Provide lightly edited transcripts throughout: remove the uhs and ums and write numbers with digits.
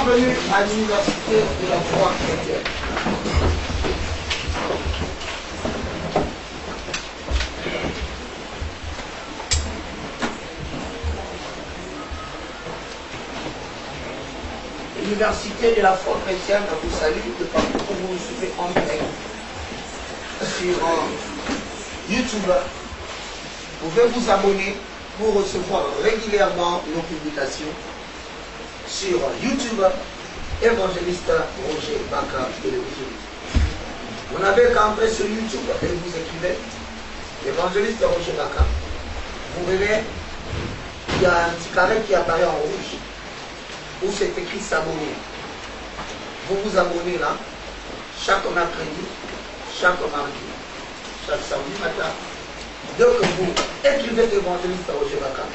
Bienvenue à l'université de la foi chrétienne. L'université de la foi chrétienne vous salue de partout où vous nous suivez en direct sur YouTube. Vous pouvez vous abonner pour recevoir régulièrement nos publications sur YouTube, évangéliste Roger Baka Télévision. Vous n'avez qu'à entrer sur YouTube et vous écrivez évangéliste Roger Baka. Vous verrez, il y a un petit carré qui apparaît en rouge où c'est écrit s'abonner. Vous vous abonnez là, chaque mercredi, chaque mardi, chaque samedi matin. Dès que vous écrivez évangéliste Roger Baka,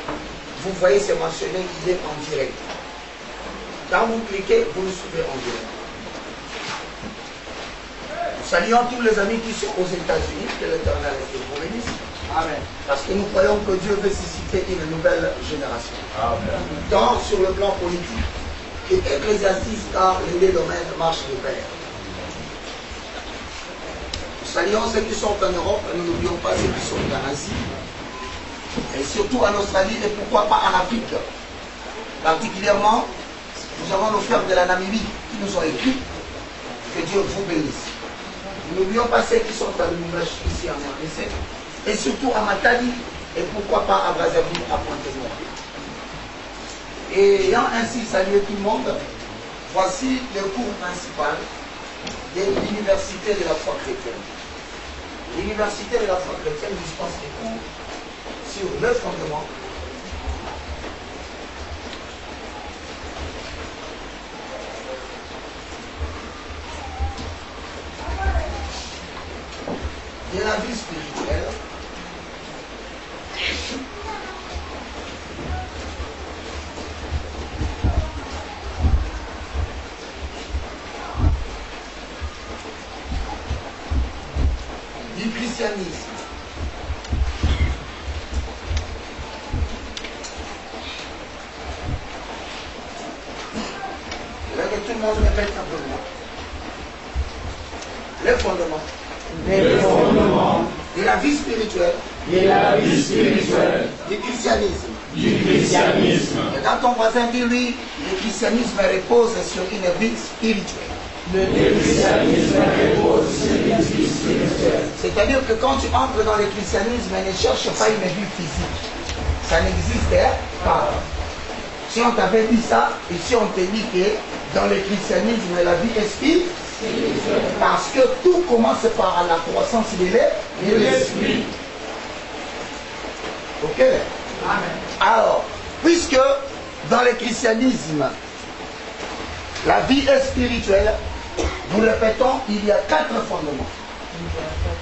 vous voyez c'est mentionné, il est en direct. Quand vous cliquez, vous le suivez en direct. Nous saluons tous les amis qui sont aux États-Unis, que l'Éternel vous bénisse. Amen. Parce que nous croyons que Dieu veut susciter une nouvelle génération. Amen. Tant sur le plan politique que ecclésiastique, car les deux domaines marchent de pair. Nous saluons ceux qui sont en Europe, et nous n'oublions pas ceux qui sont en Asie, et surtout en Australie, et pourquoi pas en Afrique. Particulièrement, nous avons nos frères de la Namibie qui nous ont écrit que Dieu vous bénisse. Nous n'oublions pas ceux qui sont à Lubumbashi ici en RDC, et surtout à Matadi, et pourquoi pas à Brazzaville, à Pointe-Noire. Et ayant ainsi salué tout le monde, voici le cours principal de l'université de la foi chrétienne. L'université de la foi chrétienne dispense des cours sur le fondement de la vie spirituelle, du christianisme, là que tout le monde répète un peu moins. Les fondements. Les fondements De la vie spirituelle. de la vie spirituelle Du christianisme. du christianisme. Et quand ton voisin dit lui, le christianisme repose sur une vie spirituelle. Le christianisme repose sur une vie spirituelle. C'est-à-dire que quand tu entres dans le christianisme, ne cherche pas une vie physique. Ça n'existe pas. Si on t'avait dit ça, et si on te dit que dans le christianisme, la vie est spirituelle, parce que tout commence par la croissance de l'esprit. Ok? Amen. Alors, puisque dans le christianisme, la vie est spirituelle, nous répétons, il y a 4 fondements.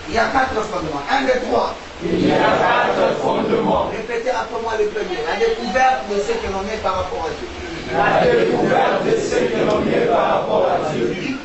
Il y a 4 fondements. 1, 2, 3. Il y a 4 fondements. Répétez après moi le premier. La découverte de ce que l'on est par rapport à Dieu. La découverte de ce que l'on est par rapport à Dieu.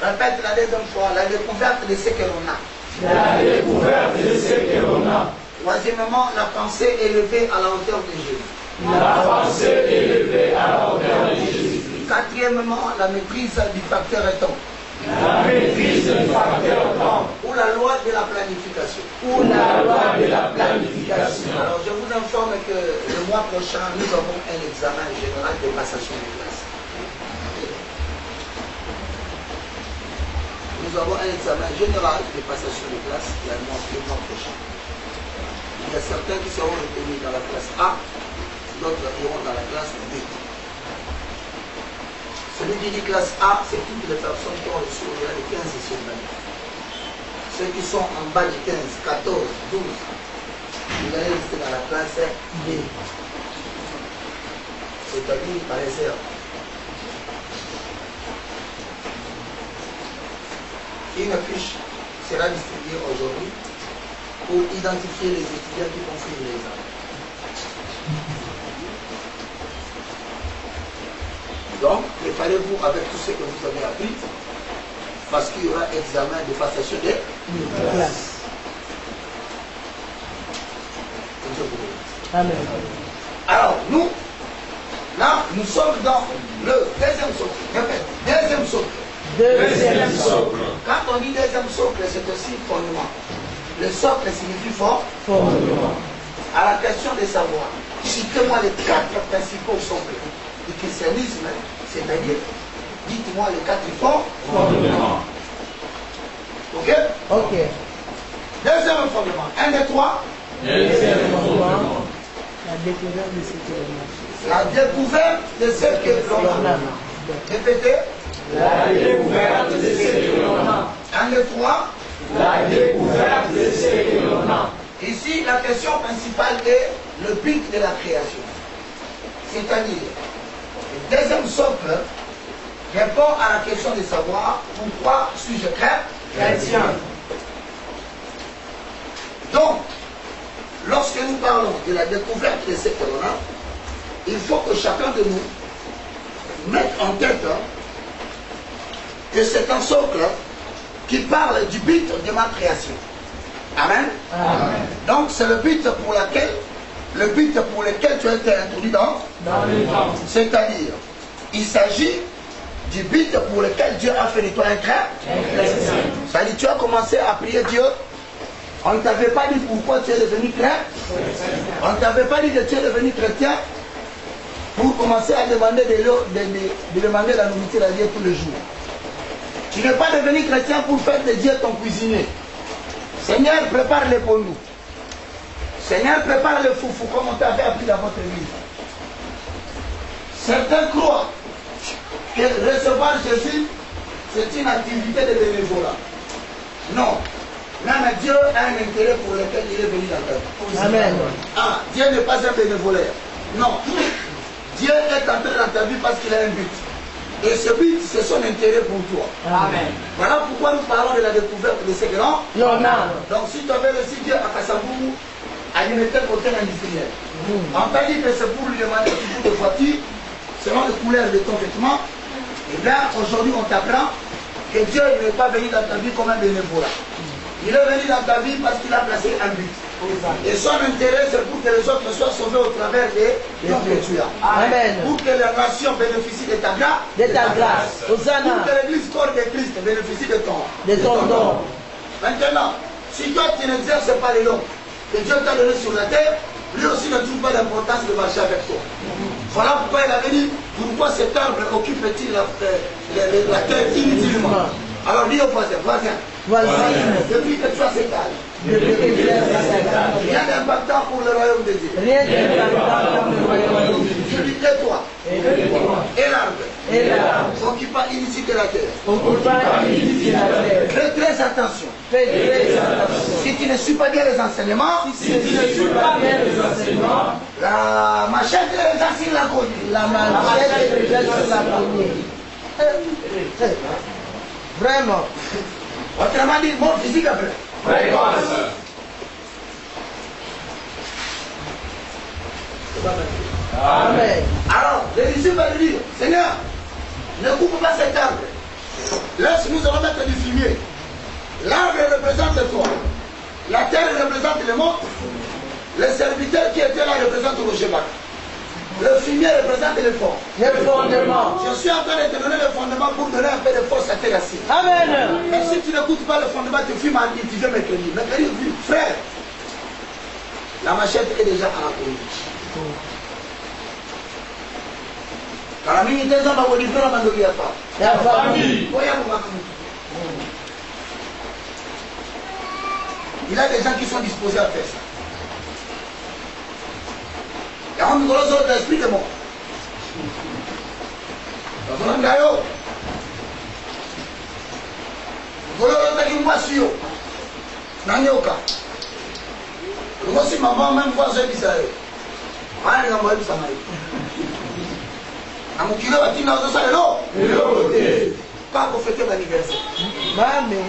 Répète la deuxième fois. La découverte de ce que l'on a. La découverte de ce que l'on a. Troisièmement, la pensée élevée à la hauteur de Jésus. La pensée élevée à la hauteur de Jésus. Quatrièmement, la maîtrise du facteur temps. La maîtrise du facteur temps. Ou la loi de la planification. Ou la loi de la planification. Alors je vous informe que le mois prochain, nous avons un examen général de passation de classe. Nous avons un examen général de passation de classe le mois prochain. Il y a certains qui seront retenus dans la classe A, d'autres iront dans la classe B. Celui qui dit classe A, c'est toutes les personnes qui ont reçu au-delà de 15 sur 20. Ceux qui sont en bas de 15, 14, 12, vous allez rester dans la classe B. C'est-à-dire par les heures. Une fiche sera distribuée aujourd'hui pour identifier les étudiants qui vont suivre l'examen. Donc, préparez-vous avec tout ce que vous avez appris, parce qu'il y aura examen de passation de classe. Amen. Alors, nous Là, nous sommes dans le deuxième socle. Répète, deuxième socle. Deuxième socle. Quand on dit deuxième socle, c'est aussi fondement. Le socle signifie Fondement. À la question de savoir, citez-moi les 4 principaux socles du christianisme, c'est-à-dire, dites-moi les 4 Fondement. Ok? Ok. Deuxième fondement. 1 des 3. Deuxième fondement. La découverte de ce que l'on a. La découverte de ce que l'on a. Répétez. La découverte de ce que l'on a. 1 des 3. La découverte de ce que l'on a. Ici, la question principale est le but de la création. C'est-à-dire, le deuxième socle répond à la question de savoir pourquoi suis-je chrétien. Donc, lorsque nous parlons de la découverte de ce que l'on a, il faut que chacun de nous mette en tête que c'est un socle qui parle du but de ma création. Amen. Amen. Donc c'est le but pour lequel tu as été introduit dans le temps. C'est-à-dire, il s'agit du but pour lequel Dieu a fait de toi un chrétien. C'est-à-dire, tu as commencé à prier Dieu. On ne t'avait pas dit pourquoi tu es devenu chrétien. On ne t'avait pas dit que tu es devenu chrétien pour commencer à demander de demander la nourriture à Dieu tous les jours. Tu n'es pas devenu chrétien pour faire de Dieu ton cuisinier. Seigneur, prépare-les pour nous. Seigneur, prépare le foufou comme on t'avait appris dans votre église. Certains croient que recevoir Jésus, c'est une activité de bénévolat. Non. Même Dieu a un intérêt pour lequel il est venu dans ta vie. Amen. Ah, Dieu n'est pas un bénévolaire. Non. Dieu est entré dans ta vie parce qu'il a un but. Et ce but, c'est son intérêt pour toi. Amen. Voilà pourquoi nous parlons de la découverte de ces grands. Donc si tu avais reçu Dieu à Kassabou, à Limited Hôtel Industriel, on t'a dit que c'est pour lui demander un bout de voiture, selon les couleurs de ton vêtement, et bien aujourd'hui on t'apprend que Dieu n'est pas venu dans ta vie comme un bénévolat. Il est venu dans ta vie parce qu'il a placé un but. Et son intérêt, c'est pour que les autres soient sauvés au travers des dons que tu as. Amen. Pour que la nation bénéficie de ta grâce. De ta grâce. Pour Hosanna. que l'église corps de Christ bénéficie de ton don. Maintenant, si toi tu n'exerces pas les dons que Dieu t'a donné sur la terre, lui aussi ne trouve pas d'importance de marcher avec toi. Voilà pourquoi il avait dit, pourquoi cet arbre occupe-t-il la terre inutilement. Alors dis au voisin, depuis que tu as cet âge, rien d'impactant pour le royaume de Dieu. Je dis et toi, et l'arbre, occupant inutile de la terre. Fais très attention. Si tu ne suis pas bien les enseignements, la machette est déjà sur la cognée. La machette est déjà sur la cognée. Vraiment. Autrement dit, mort physique après. Amen. Alors, les disciples vont lui dire, Seigneur, ne coupe pas cet arbre. Laisse, nous allons mettre du fumier. L'arbre représente toi. La terre représente le monde. Les serviteurs qui étaient là représentent le Shemak. Le fumier représente le fond. Le fondement. Je suis en train de te donner le fondement pour donner un peu de force à tes racines. Amen. Mais si tu n'écoutes pas le fondement, tu fumes en dit, tu veux m'écrire. M'écrire, oui, frère. La machette est déjà à la cour. Car mimi des hommes à Bolivie, on a pas. La famille. Il y a des gens qui sont disposés à faire ça. Il y a un gros autre esprit de mort. Dans un gaillot. Gros autre qui m'a su. Nanyoka. Moi si maman même voit ce bizarre. Ah, il a moi ça m'a. À mon kilo, il a dit ça là. Pas pour fêter l'anniversaire. Maman.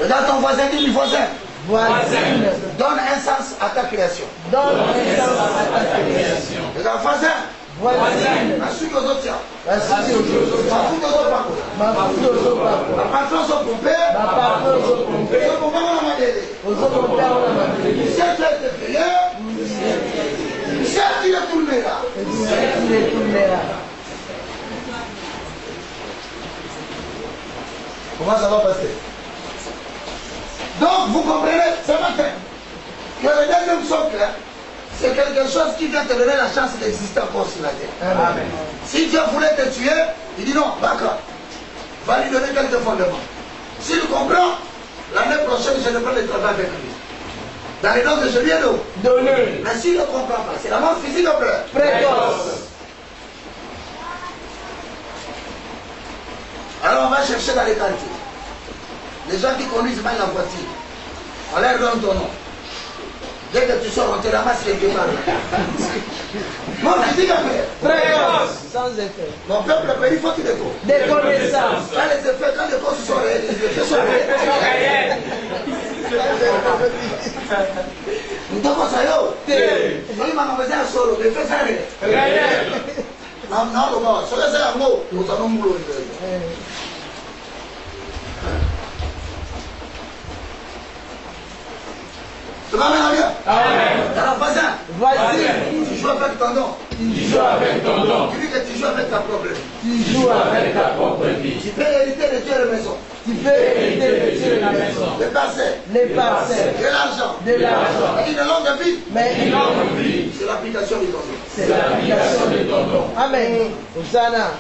Regarde ton voisin, dis voisin. Voisine. Donne un sens à ta création. Donne un sens à ta création. Regarde voisin. Voisine. La suite aux autres. La suite aux autres. Ma fout aux autres pas. Ma fout aux autres pas. Ma parfum sont pompés. Ma parfum sont pompés. Aux autres pompés, on a demandé. Aux autres pompés, on a demandé. Si tu as été payé, certes il retournera. Certes il retournera. Comment ça va passer? Donc vous comprenez ce matin que le deuxième socle, c'est quelque chose qui vient te donner la chance d'exister encore sur la terre. Amen. Si Dieu voulait te tuer, il dit non, d'accord. Va lui donner quelques fondements. S'il comprend, l'année prochaine, je ne peux le travailler avec lui. Dans les noms que je lui ai donné. Mais s'il ne comprend pas, c'est la mort physique ou précoce. Alors on va chercher dans les quartiers. Les gens qui conduisent mal la voiture, on leur donne ton nom. Dès que tu sors, on te ramasse quelque part. Mort physique après. Précoce. Sans effet. Mon peuple périt, il faut qu'il découvre. Des connaissances. Quand les effets, quand les causes sont réels, les effets sont réels. Nous devons ça yo. Oui, maman, vous êtes solo, mais faites ça réel. Non, non, non, c'est un mot. Nous allons mourir. Tu vas bien? Amen. Alors, voisin, Vas-y. tu joues avec ton don. Tu joues avec ton don. Tu dis que tu joues avec ta propre vie. Tu joues avec ta propre vie. Tu peux hériter de Dieu la maison. Tu peux hériter de Dieu la maison. Les parcelles. les parcelles. De l'argent. De l'argent. Une longue vie. Mais Une longue vie. C'est l'application du don. c'est l'application de ton don. Amen. Hosanna.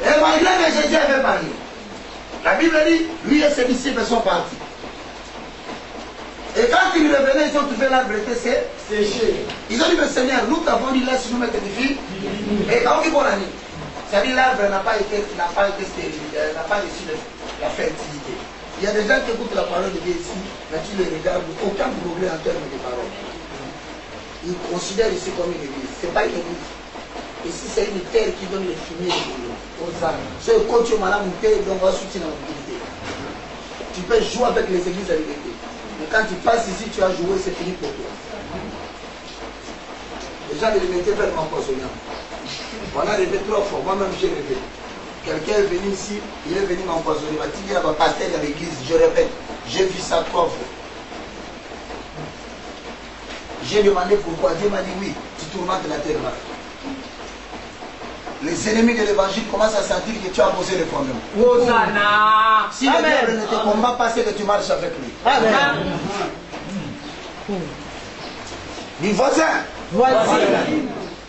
Et malgré que Jésus avait parlé, la Bible dit, lui et ses disciples sont partis. Et quand ils revenaient, ils ont trouvé l'arbre était séché. Ils ont dit, mais Seigneur, nous t'avons dit, laisse-nous mettre des filles. Et quand on dit bon année, c'est-à-dire l'arbre n'a pas été stérile, n'a pas reçu la fertilité. Il y a des gens qui écoutent la parole de Dieu ici, mais tu les regardes, aucun progrès en termes de parole. Ils considèrent ici comme une église. Ce n'est pas une église. Ici, c'est une terre qui donne les fumiers de l'eau. Ce quand tu m'as monté, donc on va soutenir la mobilité. Tu peux jouer avec les églises à l'égalité. Mais quand tu passes ici, tu as joué, c'est fini pour toi. Les gens de l'humanité veulent m'empoisonner. On a rêvé 3 fois, moi-même j'ai rêvé. Quelqu'un est venu ici, il est venu m'empoisonner. Il m'a dit, il y a un pasteur à l'église, je répète, j'ai vu ça 3 fois. J'ai demandé pourquoi, Dieu m'a dit oui, tu tourmentes la terre là. Les ennemis de l'évangile commencent à sentir que tu as posé le fondement. Hosanna. Si le diable ne te combat pas, c'est que tu marches avec lui. Amen. Dis voisin, Voici.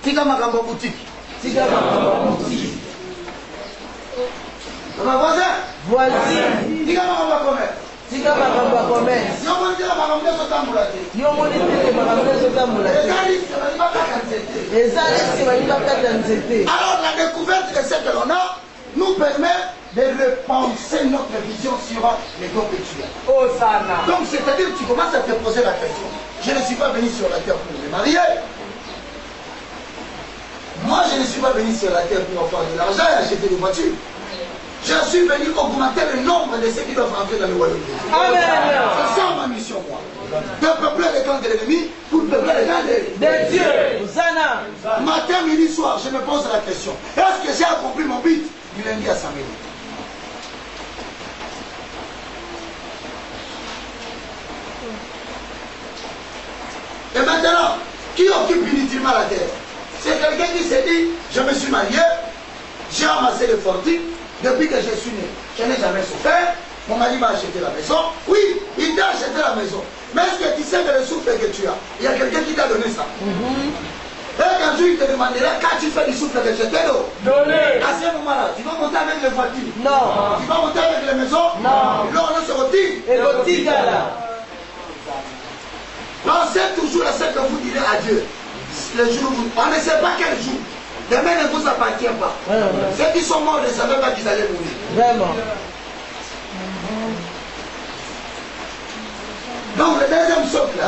tika makambo boutique. Tika makambo boutique. Ma voisin, Voici. tika makambo commerce. Tika makambo commerce. Yo moni tika makambo so tambulate. Yo moni tika makambo so tambulate. Alors la découverte de ce que l'on a nous permet de repenser notre vision sur les dons que tu as. Hosanna. Donc c'est-à-dire que tu commences à te poser la question. Je ne suis pas venu sur la terre pour me marier. Moi je ne suis pas venu sur la terre pour avoir de l'argent et acheter des voitures. Je suis venu augmenter le nombre de ceux qui doivent entrer dans le royaume de Dieu. Amen. C'est ça ma mission, moi. De peupler les camps de l'ennemi pour peupler les camps de Dieu. Hosanna. Matin, midi, soir, je me pose la question. Est-ce que j'ai accompli mon but du lundi à samedi? Et maintenant, qui occupe inutilement la terre? C'est quelqu'un qui s'est dit, je me suis marié, j'ai amassé des fortunes, depuis que je suis né, je n'ai jamais souffert, mon mari m'a acheté la maison. Oui, il t'a acheté la maison. Mais est-ce que tu sais que le souffle que tu as, il y a quelqu'un qui t'a donné ça? Et un jour, il te demandera, quand tu fais du souffle que je t'ai donné, à ce moment-là, tu vas monter avec les voitures? Non. Tu vas monter avec les maisons? Non. Là, on se retire. Et le là. Pensez toujours à ce que vous direz à Dieu. Le jour où on ne sait pas quel jour. Demain ne vous appartient pas. Ceux qui sont morts ne savaient pas qu'ils allaient mourir. Vraiment. Donc le deuxième socle,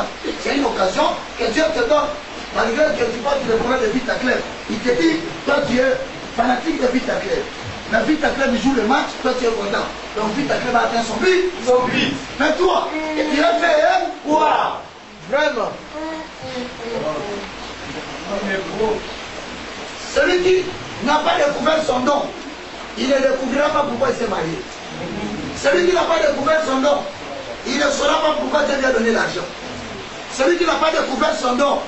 c'est une occasion que Dieu te donne. Malgré que tu parles du problème de Vita Claire. Il te dit, toi tu es fanatique de Vita Claire. Mais Vita Claire joue le match, toi tu es content. Donc Vita Claire va atteindre son but. Mais toi, tu as fait quoi? Vraiment. Celui qui n'a pas découvert son don, il ne découvrira pas pourquoi il s'est marié. Celui qui n'a pas découvert son don, il ne saura pas pourquoi Dieu lui a donné l'argent. Celui qui n'a pas découvert son don,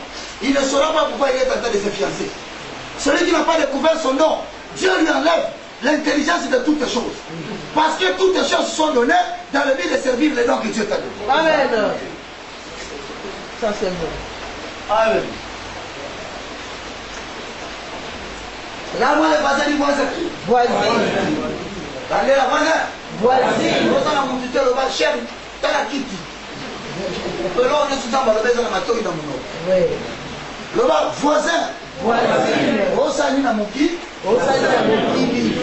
il ne saura pas pourquoi il est en train de se fiancer. Celui qui n'a pas découvert son don, Dieu lui enlève l'intelligence de toutes choses. Parce que toutes choses sont données dans le but de servir les dons que Dieu t'a donné. Amen. Ça c'est bon. Amen. Là, moi, les voisins du voisin. Voisine. Allez, la voisin. Voisine. Vous avez mon tuteur, le bas, chef, t'as la kitty. Là, on est tout en bas, le baiser dans ma tour, dans mon nom. Oui. Le bas, voisin. Voisine. Au salut, dans mon qui. Au salut à mon kibi.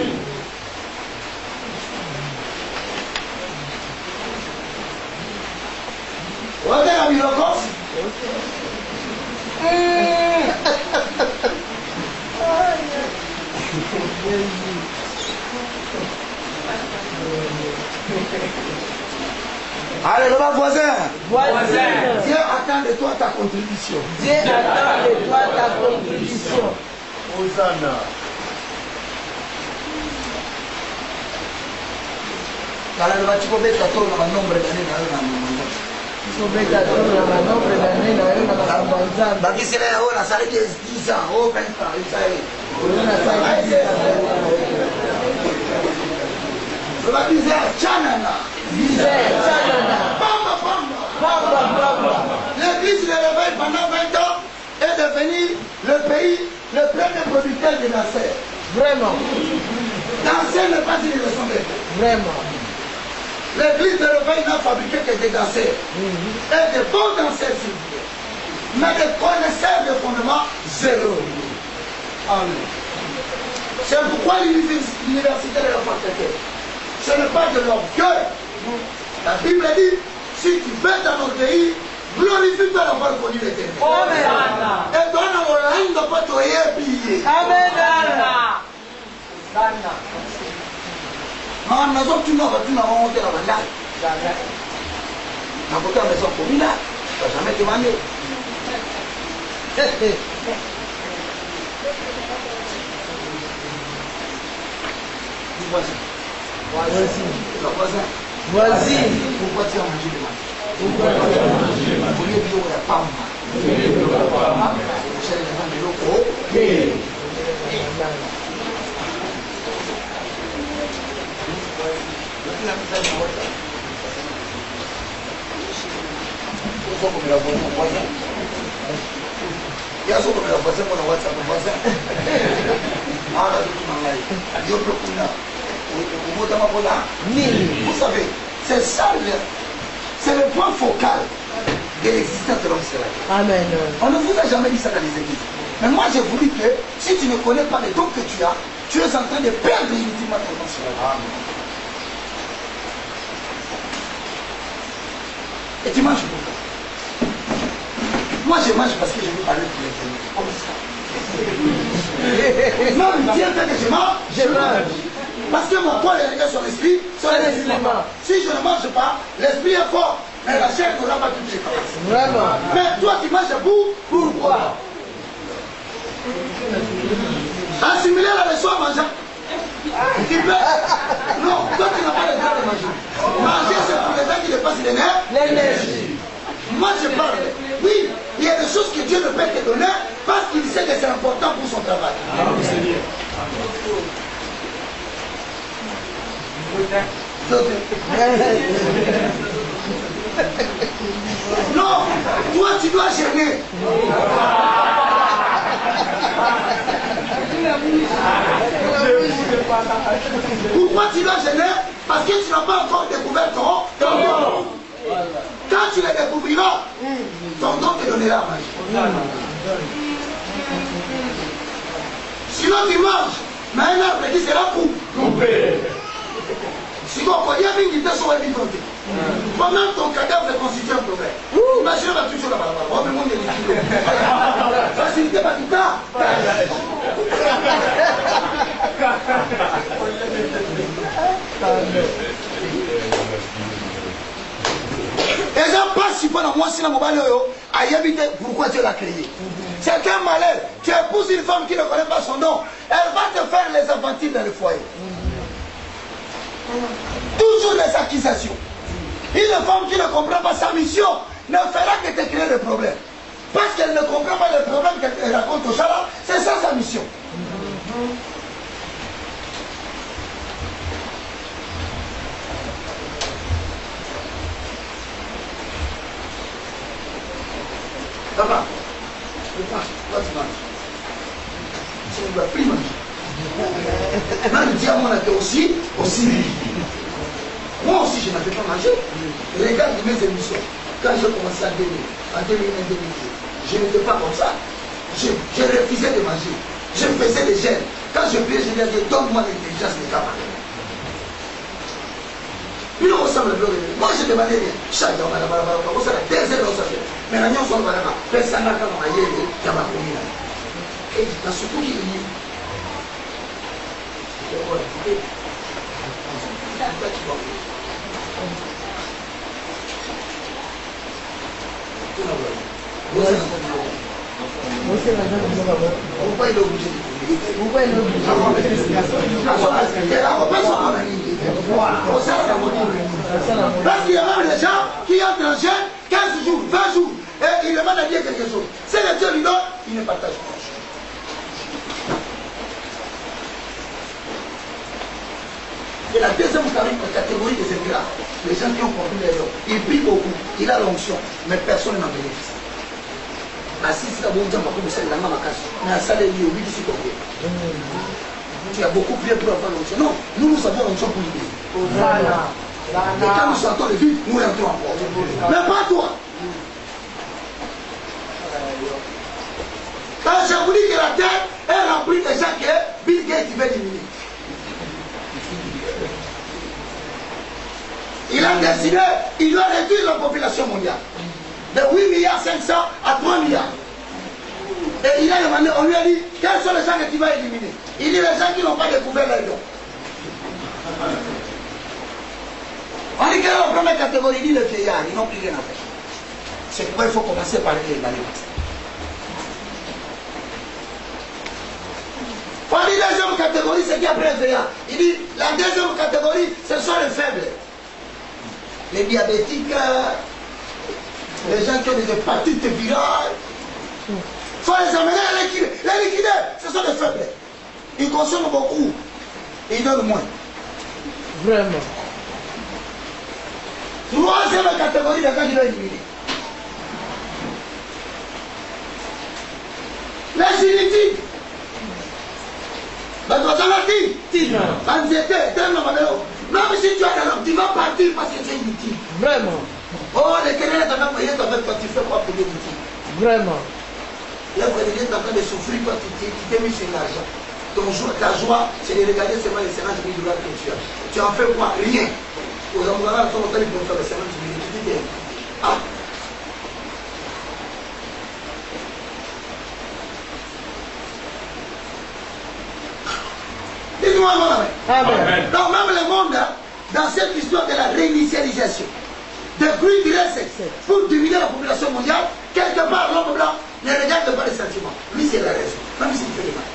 Regardez la biloko. Allez, le bas, voisin. Voisine. Dieu attend de toi ta contribution. Dieu attend de toi ta contribution. Hosanna. Kala le bas, tu peux mettre ta tour dans le nombre d'années dans le monde. Sobeta tona na nombre d'années na yo na makambo ya Nzambe. Bakisele oyo nasali 10 ans, oh 20 ans, Israël. Oyo nasali 10 ans. Le bas disait Tchanana. Disait Tchanana. Bamba, bamba. Bamba, bamba. L'église de réveil pendant 20 ans est devenu le pays, le premier producteur de danseurs. Vraiment. Danser n'est pas une leçon de vie. Vraiment. L'église de réveil n'a fabriqué que des danseurs. Et de bons danseurs, s'il vous plaît. Mais des connaisseurs de fondement, zéro. Amen. C'est pourquoi l'université de la Patriarcat, ce n'est pas de l'orgueil. La Bible dit, si tu veux t'enorgueillir, glorifie-toi d'avoir connu l'éternel. Amen. Et donne à Hollande de pas te piller. Amen. Maman, nous sommes tous nos remontés à la bande. Dans côté de la maison communale, tu n'as jamais demandé. Du voisin. Le voisin. Voisine. Pourquoi tu as mangé le matin? Pourquoi tu as mangé Vous voulez dire où il y a pas mal. Vous cherchez les gens de l'eau. Comme la voisin. Il y a ce comme la voisin pour le WhatsApp, le voisin. Ah, là, tout le monde. Yo, vous savez, c'est ça, c'est le point focal de l'existence de l'homme célèbre. Amen. On ne vous a jamais dit ça dans les églises. Mais moi, j'ai voulu que si tu ne connais pas les dons que tu as, tu es en train de perdre inutilement ton don célèbre. Et tu manges pourquoi? Moi, je mange parce que je veux parler de l'éternel. Comme ça. Même Dieu fait que je mange, je mange. Parce que mon corps est réglé sur l'esprit, sur l'esprit. Si je ne mange pas, l'esprit est fort, mais la chair n'aura pas toutes les forces. Vraiment. Mais toi, tu manges pourquoi? Assimiler la leçon en mangeant. Tu peux. Non, toi, tu n'as pas le droit de manger. Manger, c'est pour les gens qui dépassent les nerfs. L'énergie. Moi, je parle. Oui, il y a des choses que Dieu ne peut te donner parce qu'il sait que c'est important pour son travail. Non, toi, tu dois gêner. Pourquoi tu dois gêner? Parce que tu n'as pas encore découvert ton don. Quand tu le découvriras, ton don te donnera à manger. Sinon tu manges, mais un arbre qui sera coupé. Si on connaît bien qu'il te soit vivant, pendant ton cadavre constitue un problème. Imaginez ma toujours là-bas. Oh, mais mon Dieu, facilité pas tout ça. Et ça passe si pendant moi, si la mobile a évité pourquoi Dieu l'a créé. C'est un malheur. Tu épouses une femme qui ne connaît pas son nom. Elle va te faire les aventures dans le foyer. Toujours des accusations. Une femme qui ne comprend pas sa mission ne fera que te créer des problèmes. Parce qu'elle ne comprend pas les problèmes qu'elle raconte au Chala, c'est ça sa mission. Papa, toi tu manges. Tu ne dois plus manger. Même le diamant a été aussi. Moi aussi, je n'avais pas mangé. Regarde mes émissions. Quand j'ai commencé à donner, en 2001-2002, je n'étais pas comme ça. Je refusais de manger. Je faisais des gènes. Quand je priais, je disais, donne-moi l'intelligence de ta mère. Puis on ressemble le bleu. Moi, je demandais rien. Chaque jour, on a des heures, on s'appelle. Mais la nuit, on s'en va là-bas. Personne n'a qu'à m'envoyer, il y a ma commune. Et dans ce coup, il dit, pourquoi il est obligé de pourquoi il est obligé parce qu'il y a même des gens qui entrent en jeûne 15 jours, 20 jours et il demande à Dieu quelque chose. Si le Dieu lui donne, il ne partage pas. Et la deuxième catégorie de ces là, les gens qui ont compris les gens, ils prient beaucoup, il a l'onction, mais personne n'en bénéficie. Assis là, bon Dieu, comme ça, il a ma casse. Mais à ça, il est obligé de se tomber. Tu as beaucoup prié pour avoir l'onction. Non, nous avons l'onction pour l'aider. Voilà. Et quand nous sortons de vie, nous rentrons encore. Mais pas toi. Quand je vous dis que la terre est remplie de gens que Bill Gates veut éliminer. Il a décidé, il doit réduire la population mondiale de 8 milliards 500 à 3 milliards. Et il a demandé, on lui a dit, quels sont les gens que tu vas éliminer? Il dit les gens qui n'ont pas découvert leur don. On dit quelle est la première catégorie? Il dit les vieillards, ils n'ont plus rien à faire. C'est pourquoi il faut commencer par les valides. On dit la deuxième catégorie, c'est qui après les vieillards. Il dit la deuxième catégorie, ce sont les faibles. Les diabétiques, les gens qui ont des hépatites virales. Il faut les amener à les liquider. Ce sont des faibles. Ils consomment beaucoup. Et ils donnent moins. Vraiment. Troisième catégorie, les gens qui doivent éliminer. Les génétiques. Même si tu as un homme, tu vas partir parce que tu es inutile. Vraiment. Oh, les Kenyans t'ont envoyé avec toi, tu fais quoi pour les inutiles? Vraiment. Les Kenyans t'ont en train de souffrir, toi tu t'es mis sur l'argent. Ta joie, c'est de regarder seulement les 50 000 $ que tu as. Tu en fais quoi? Rien. Aux Amouras, ils sont en train de faire les 50 000 $. Tu dis, ah. Dites-moi amen. Amen. Donc même le monde, dans cette histoire de la réinitialisation, de fruits du sexe, pour diminuer la population mondiale, quelque part l'homme blanc ne regarde pas les sentiments. Lui c'est la raison, même s'il fait le mal.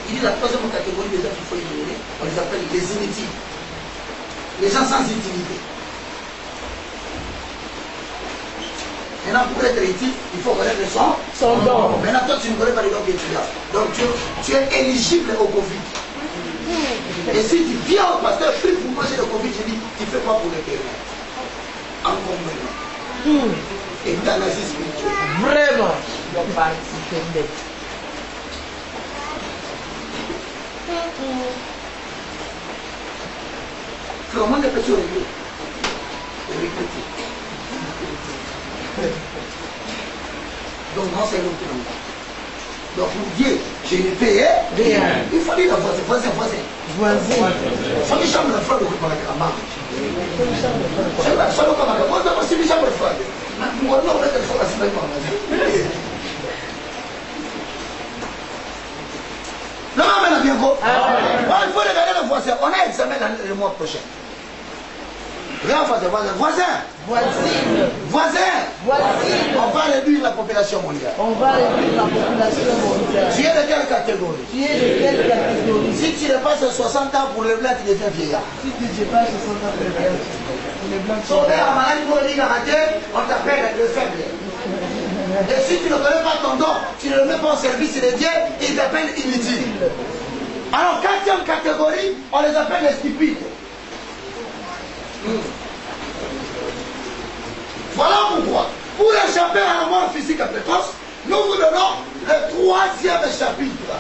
Il dit la troisième catégorie des gens qu'il faut éliminer, on les appelle les inutiles. Les gens sans utilité. Maintenant pour être utile, il faut connaître son don. Maintenant toi tu ne connais pas les dons que tu as. Donc tu es éligible au Covid. Et si tu viens au pasteur, prie pour manger le Covid, je dis, tu fais quoi pour le guérir? Encore maintenant. Euthanasie spirituelle. Vraiment. Il doit participer d'être. Comment les petits réglés? Donc non, c'est l'autre qui. Donc pour Dieu, je ne paye rien. Il faut dire la voisin. Faut une chambre de froid de la camarade. C'est pas seulement comme la camarade, c'est une chambre de froid. Moi, non, on va être fort à ce moment. Non, mais bien quoi. Il faut regarder le voisin. On a examen le mois prochain. Grand voisin, voisin. Voisine. Voisin. Voisine. On va réduire la population mondiale. On va réduire la population mondiale. Tu es de quelle catégorie? Tu es de quelle catégorie? Si tu dépasses 60 ans pour les blancs, tu deviens vieillard. Si tu dépasses 60 ans pour les blancs, Son père a maladie pour dire on t'appelle le faible. Et si tu ne connais pas ton don, tu ne le mets pas au service de Dieu, il t'appelle inutile. Alors, quatrième catégorie, on les appelle les stupides. Voilà pourquoi, pour échapper à la mort physique et précoce, nous vous donnons le troisième chapitre.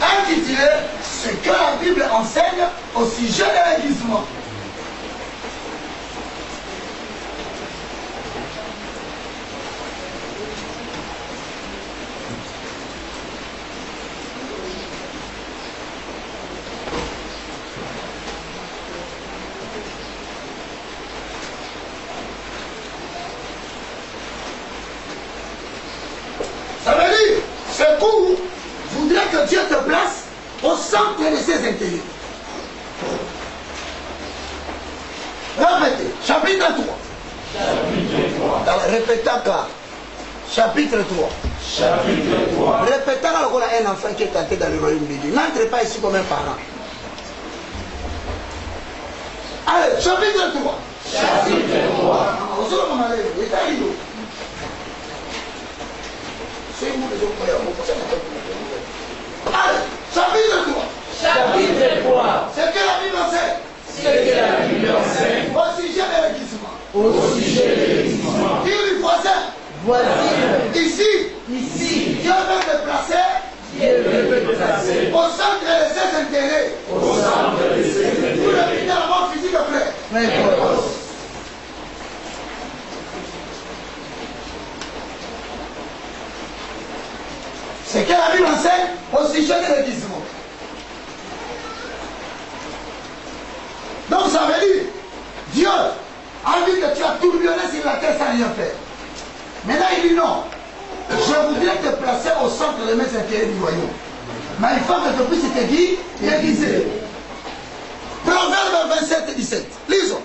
Intitulé ce que la Bible enseigne au sujet de l'aiguisement. Ça veut dire, ce cours voudrait que Dieu te place au centre de ses intérêts. Répétez, chapitre 3. Chapitre 3. Alors, répétez car. Chapitre 3. Chapitre 3. Répétez quand on a un enfant qui est entré dans le royaume de Dieu. N'entrez pas ici comme un parent. Allez, chapitre 3. Chapitre 3. Allez, chapitre 3. Chapitre 3. C'est que la Bible enseigne. Ce que la Bible enseigne Au sujet de l'aiguisement. au sujet de l'aiguisement. Dis lui voisin. voisine. Ici, Ici, Dieu veut te placer Dieu veut te placer au centre de ses intérêts. au centre de ses Pour intérêts. éviter la mort physique après. précoce. C'est que la Bible enseigne au sujet de l'aiguisement. Donc ça veut dire, Dieu a vu que tu as tourbillonné sur la terre sans rien faire. Maintenant il dit non, je voudrais te placer au centre de mes intérêts du royaume. Mais il faut que tu puisses te déguiser. Proverbe 27 et 17. Lisons.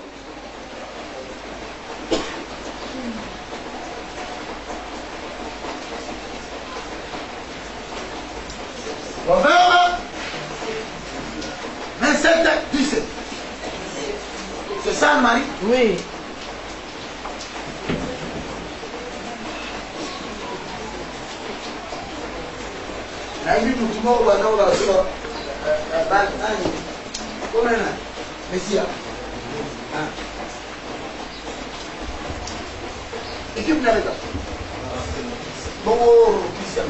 Proverbe 27 et 17. C'est ça, Marie? Oui. Nabi mutumo wana wala so ba ani kome na mesia équipe na leta bobo christian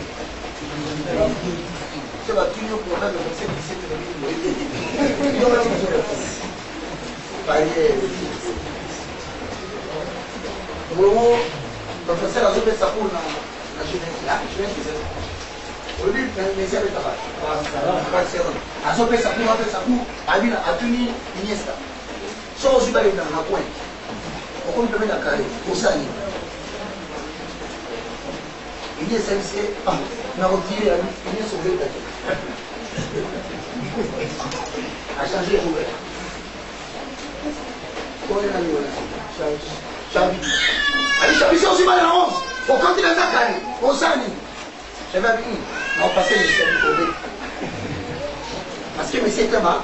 c'est ba kinyo pour la de cette de yo ba kinyo parier bobo professeur azobe sapur na jeunesse là jeunesse aujourd'hui mesi abetaka barcelone azopesa kuna apesa ku abina atuni iniesta so ozwi balendaka na coin okomi pembe na kare osani iniesta bisie nakotire iniesta obetake achange rouvert konena liona chabi ali chabi si ozwi bale na 11 okoti naza kare osani j'avais dit, on passait le ciel du Kobe. Parce que M. Thomas,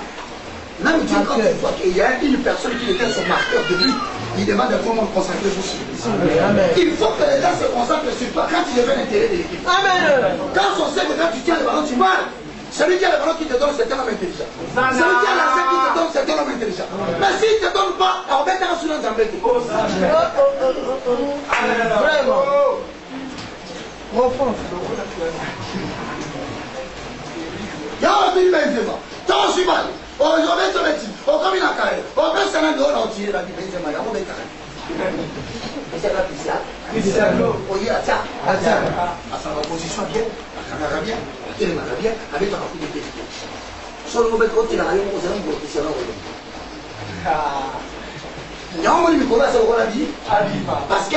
même Dieu, quand il voit qu'il y a une personne qui était son marqueur de lui, il demande à comment consacrer vous sur lui. Il faut que les gens se concentrent sur toi quand tu deviens l'intérêt de l'équipe. Amen. Quand on sait que quand tu tiens le ballon, tu marques. Celui qui a le ballon qui te donne, c'est un homme intelligent. Celui qui a l'argent qui te donne, c'est un homme intelligent. Mais s'il ne te donne pas, on va mettre un sous dans un bec. Vraiment. Profond. Yawabili Benzema, Tawasibali, Ojobeto Beti, Okamina Kare, Obesana Dona Otiri la Benzema, Yamobe Kare. C'est la Cristiano, Oye Atia, à sa position bien, à Canara bien, à Télémana bien, avec un coup de pied. Solo Mobet Oti la Rayon, aux amis de Cristiano. Yawamoli Mikola, c'est le rôle à vie. Parce que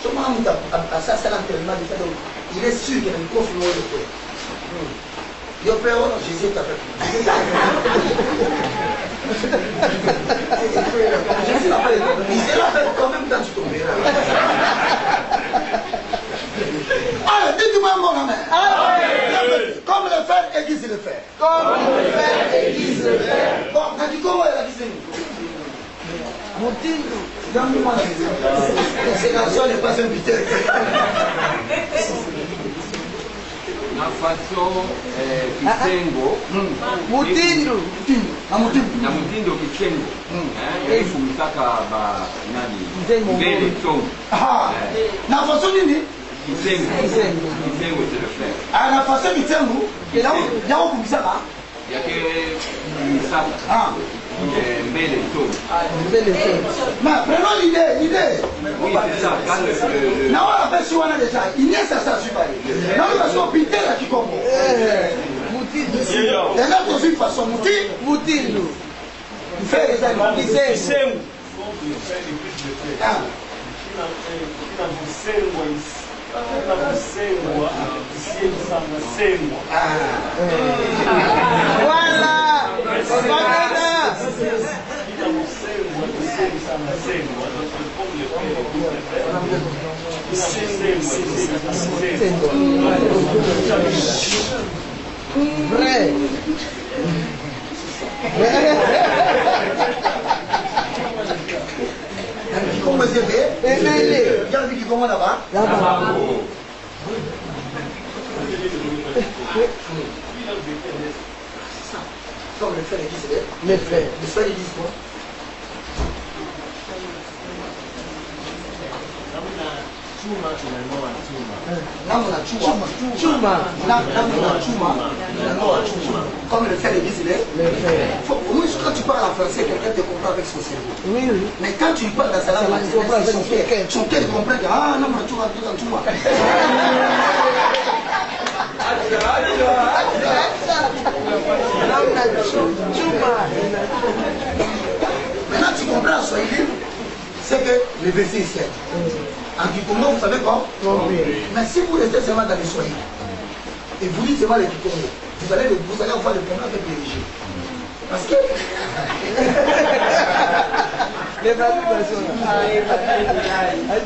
Ça, c'est l'entraînement du fait. Donc, il est sûr qu'il y a une confirmation de fait. Yo père, Jésus t'a fait. Jésus l'a fait. Il s'est l'a fait quand même quand tu tomberas. Allez, dites-moi mon amen. Comme le fer aiguise le fer. Comme le fer aiguise le fer. Bon, quand tu commences à la guise. Mutindo. Donne-moi la guise. C'est la soeur n'est pas invitée. Na façon Kitengo. Mutindo. Na Mutindo Kitengo. Yeye kumtaka ba nani? Kitengo. Mbele Tongo. Ah. Na façon nini? Kitengo. Kitengo c'est le fer. Ah, na façon Kitengo. Et là, il y a où ça va? Yake misaka. Ah. Mbele Tongo. Mais prenons l'idée. Oui, c'est ça. Quand le Non, on appelle si on a déjà. Il n'y a ça, ça, super. Non, nous façon pité là qui comprend. Mutindo. Et là, dans une façon, Mutindo. il fait les animaux. Kitengo. Ah. Voilà. Vrai. Comment c'est fait? Regarde qui comment là-bas. Là-bas. Comme le fer aiguise le Le fer. Le fer aiguise quoi? Namuna chuma. Chuma. Namuna chuma. Comme le fer aiguise le oui, quand tu parles en français, quelqu'un te comprend avec son cerveau. Oui, oui. Mais quand tu parles dans sa langue, son cœur comprend que ah non, mais chuma. Maintenant, tu comprends en Swahili, c'est que le verset est ciel. En Kikongo, vous savez quoi? Mais si vous restez seulement dans le Swahili, et vous dites seulement le Kikongo, vous allez avoir le problème avec les régimes. Parce que...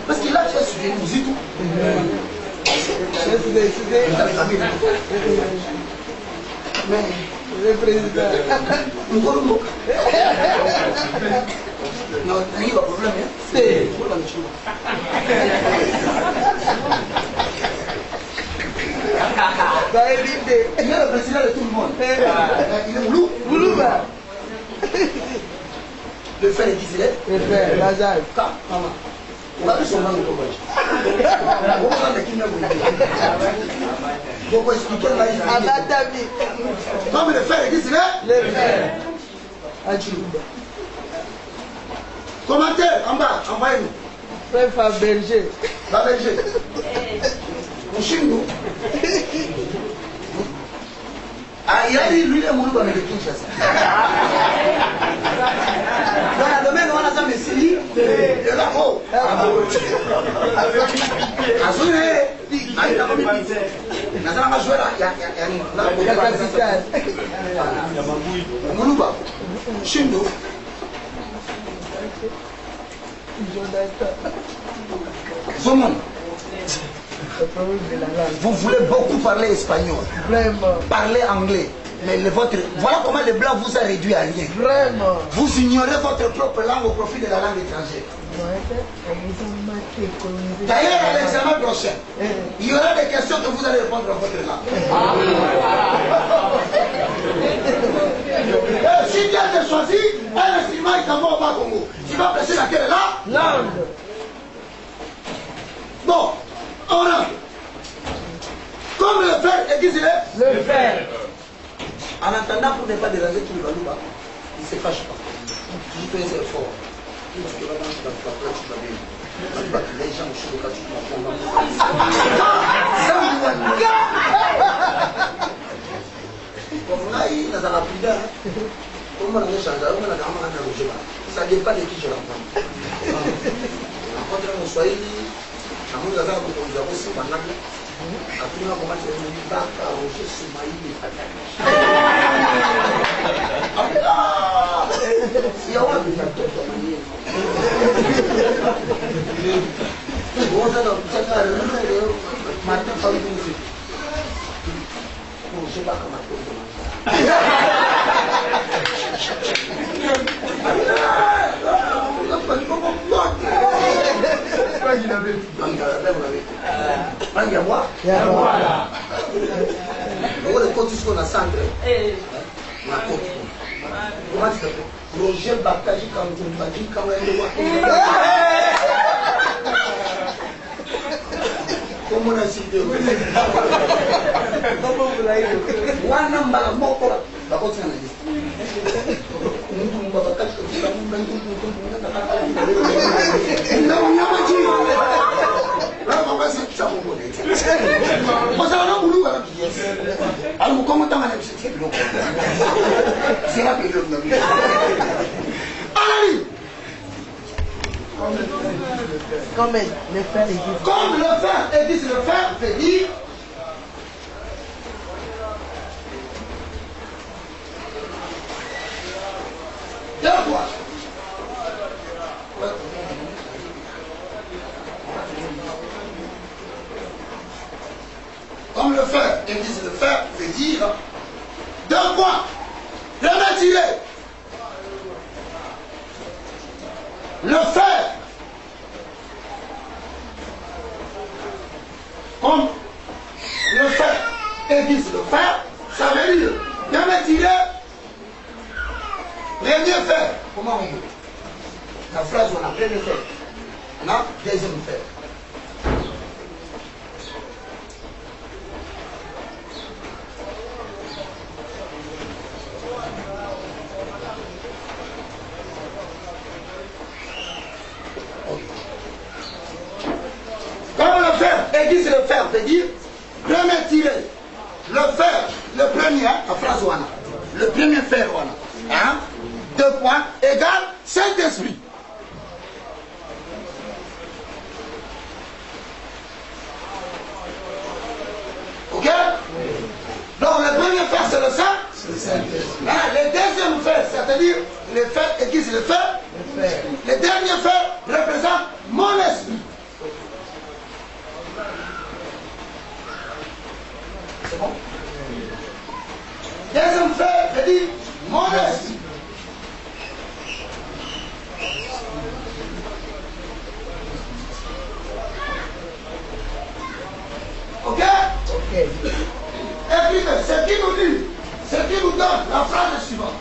Parce que là, tu as suivi une musique. Mais... Le président. Non, il y a un problème. C'est. Ça a évité. Il y a le président de tout le monde. Il est Moulou. Moulouba. Le frère est Giselet. Le frère, Lazare. Maman. On va plus son nom de Kobaji. On va mettre qui m'a voulu. Donc, on va expliquer là. Abatami. Comme le frère est Giselet. Le frère. Adjouba. Commentaire en bas, envoyez-nous. Frère Faberger. Faberger. Mouchindou. Ah, il a dit lui, il est Moulou dans le Kinshasa. Dans le domaine, on a ça, mais c'est lui. Et là, oh. Azouné. Ah, il a pas mis pizza. Nazara va jouer là. Il y a La capitale. Moulouba. Chindo. Jonathan. Zomon. Vous voulez beaucoup parler espagnol. Vraiment. Parler anglais. Mais voilà comment le blanc vous a réduit à rien. Vraiment. Vous ignorez votre propre langue au profit de la langue étrangère. D'ailleurs, à l'examen prochain, il y aura des questions que vous allez répondre dans votre langue. Si Dieu t'a choisi, un instrument est en bas au Congo. Tu vas prêcher laquelle là? Langue. Bon, on rentre. Comme le frère aiguise le frère. En attendant, pour ne pas déranger tout le Balouba, il ne se fâche pas. Tu fais un effort. Tu vas dans tu vas bien. Les gens au chaud, tu vas ça dépend de qui je rencontre. Je rencontre un Swahili, Nous avons aussi après, on a commencé à nous battre à rocher sur maïs et patates. Il y a un peu de manière. On a un matin, pas de musique. Je ne sais pas comment Roger Bakaji Kamtumbaji Kamelewa. Comment on a cité? Wana mbala moko la kote na liste. Mtu mbaba katika kila mtu ndio mnyamaji. La mama si chapo bone. Masa wana bulu wala kiasi. Alu komo tanga na bisiti bilo. C'est là que je me dis. Allez. Comme le fer existe. Comme le fer existe, le fer veut dire deux fois. Comme le fer existe, le fer veut dire deux points. Retiré. Le fer. Comme le fer existe, le fer, ça veut dire retiré. Premier fer. Comment on dit? La phrase on a premier fer. On a deuxième fer. Comme le fer existe, le fer veut dire premier tiré. Le fer, le premier, la phrase on a. Le premier fer on a. Hein? Deux points égale Saint-Esprit. Ok? Donc le premier fer c'est le Saint. Le deuxième fer, c'est-à-dire le fer existe le fer. Le dernier fer représente mon esprit. C'est bon? Deuxième fer veut dire mon esprit. Ok? Ok. Écrivez, ce qui nous dit, ce qui nous donne la phrase suivante.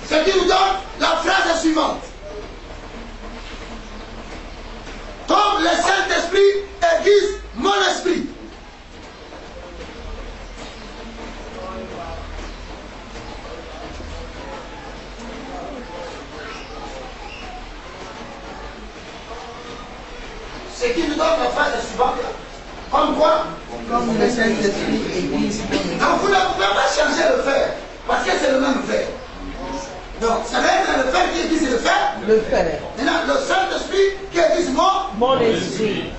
Ce qui nous donne la phrase suivante. Comme le Saint-Esprit aiguise mon esprit. Ce qui nous donne la phrase suivante. Comme quoi? Comme le Saint-Esprit existe. Donc vous ne pouvez pas changer le fer. Parce que c'est le même fer. Donc ça va être le fer qui existe le fer. Le fer. Maintenant le Saint-Esprit qui existe Mon esprit.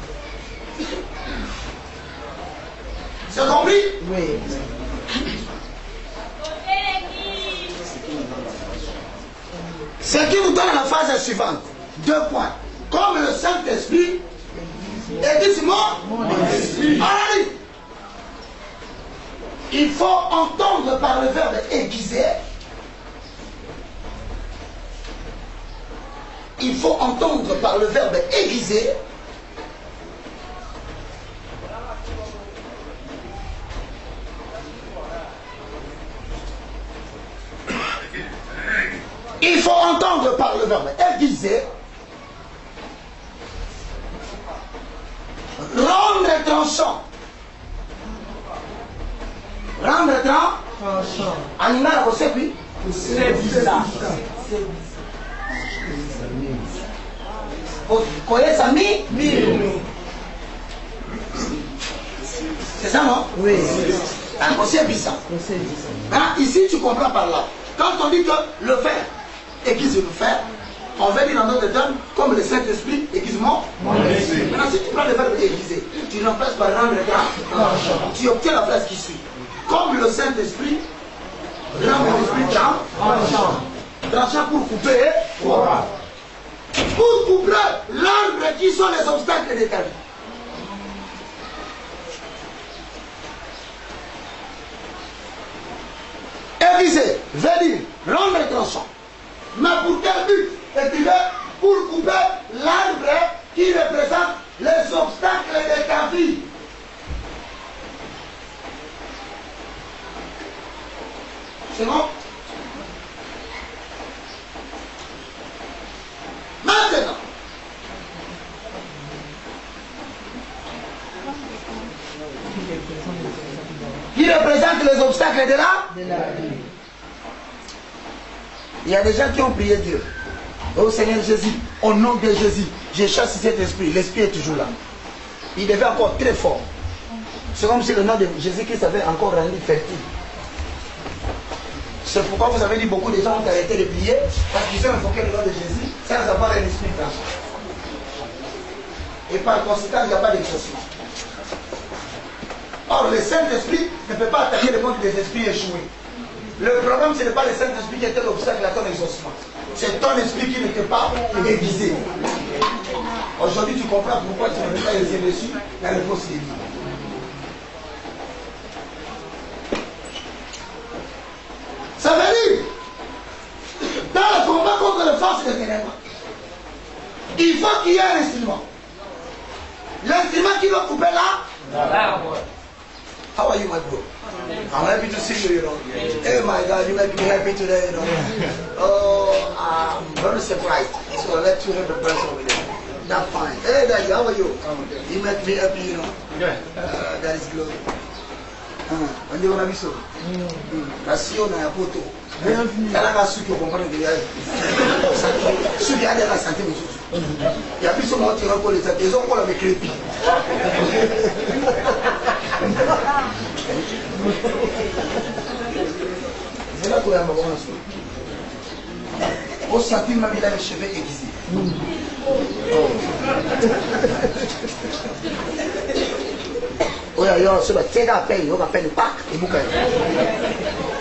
C'est compris? Oui. Ce qui nous donne la phrase suivante. Deux points. Comme le Saint-Esprit existe mon esprit. Allez. Il faut entendre par le verbe aiguiser. Il faut entendre par le verbe aiguiser. Il faut entendre par le verbe aiguiser. Rendre tranchant. Rendre tranchant. Animal à você, puis. C'est ça. Vous connaissez ami? C'est ça, non? Oui. C'est bizarre. Hein? Ici, tu comprends par là. Quand on dit que le fer aiguise le fer, On va dire dans notre terme, comme le Saint-Esprit, aiguisement. Maintenant, si tu prends le verbe aiguiser, tu remplaces par rendre tranchant. Tu obtiens la phrase qui suit. Comme le Saint-Esprit rend l'esprit tranchant. Tranchant pour couper. Pour couper l'arbre qui sont les obstacles de ta vie. Aiguiser, veut dire rendre tranchant. Mais pour quel but? C'est-à-dire pour couper l'arbre qui représente les obstacles de ta vie. C'est bon? Maintenant, qui représente les obstacles de la vie. Il y a des gens qui ont prié Dieu. Oh Seigneur Jésus, au nom de Jésus, je chasse cet esprit. L'esprit est toujours là. Il devait encore très fort. C'est comme si le nom de Jésus-Christ avait encore rendu fertile. C'est pourquoi vous avez dit beaucoup de gens ont arrêté de prier parce qu'ils ont invoqué le nom de Jésus sans avoir un esprit tranchant. Et par conséquent, il n'y a pas d'exaucement. Or, le Saint-Esprit ne peut pas attaquer le monde des esprits échoués. Le problème, ce n'est pas le Saint-Esprit qui était l'obstacle à ton exaucement. C'est ton esprit qui n'était pas aiguisé. Aujourd'hui, tu comprends pourquoi tu ne veux pas les yeux dessus. La réponse est oui. Ça veut dire, dans le combat contre les forces de ténèbres, il faut qu'il y ait un instrument. L'instrument qui va couper l'arbre. How are you, my bro? I'm happy to see you, you know. Hey, my God, you make me happy today, you know. Oh, I'm very surprised. So I'll let you have the press over there. That's fine. Hey, Daddy, how are you? You make me happy, you know. That is good. On dit on a vu ça. La sillonne à poto. Elle a pas su que comprendre que ceux qui ont de la santé, il y a plus de monde qui rencontre les santé. Ils ont encore avec crépi. C'est là qu'on a un moment. Au sentiment, il a les cheveux aiguisés. Oui, c'est le tiers d'appel, on appelle le PAC et Boucaï.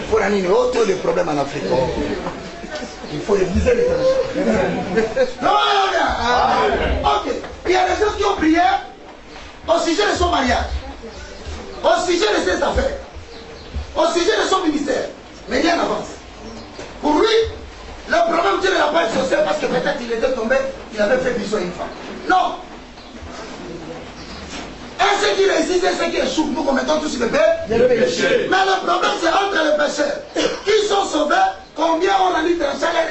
Pour un autre de problèmes en Afrique. Il faut réviser les tâches. Non, ok. Il y a des gens qui ont prié au sujet de son mariage, au sujet de ses affaires, au sujet de son ministère. Mais rien n'avance. Pour lui, le problème, Dieu ne l'a pas exaucé parce que peut-être il était tombé, il avait fait besoin une femme. Non. Et ceux qui réussissent et ceux qui échouent, nous commettons tous le péché. Mais le problème, c'est entre les pécheurs qui sont sauvés, combien on a dit tranchant leur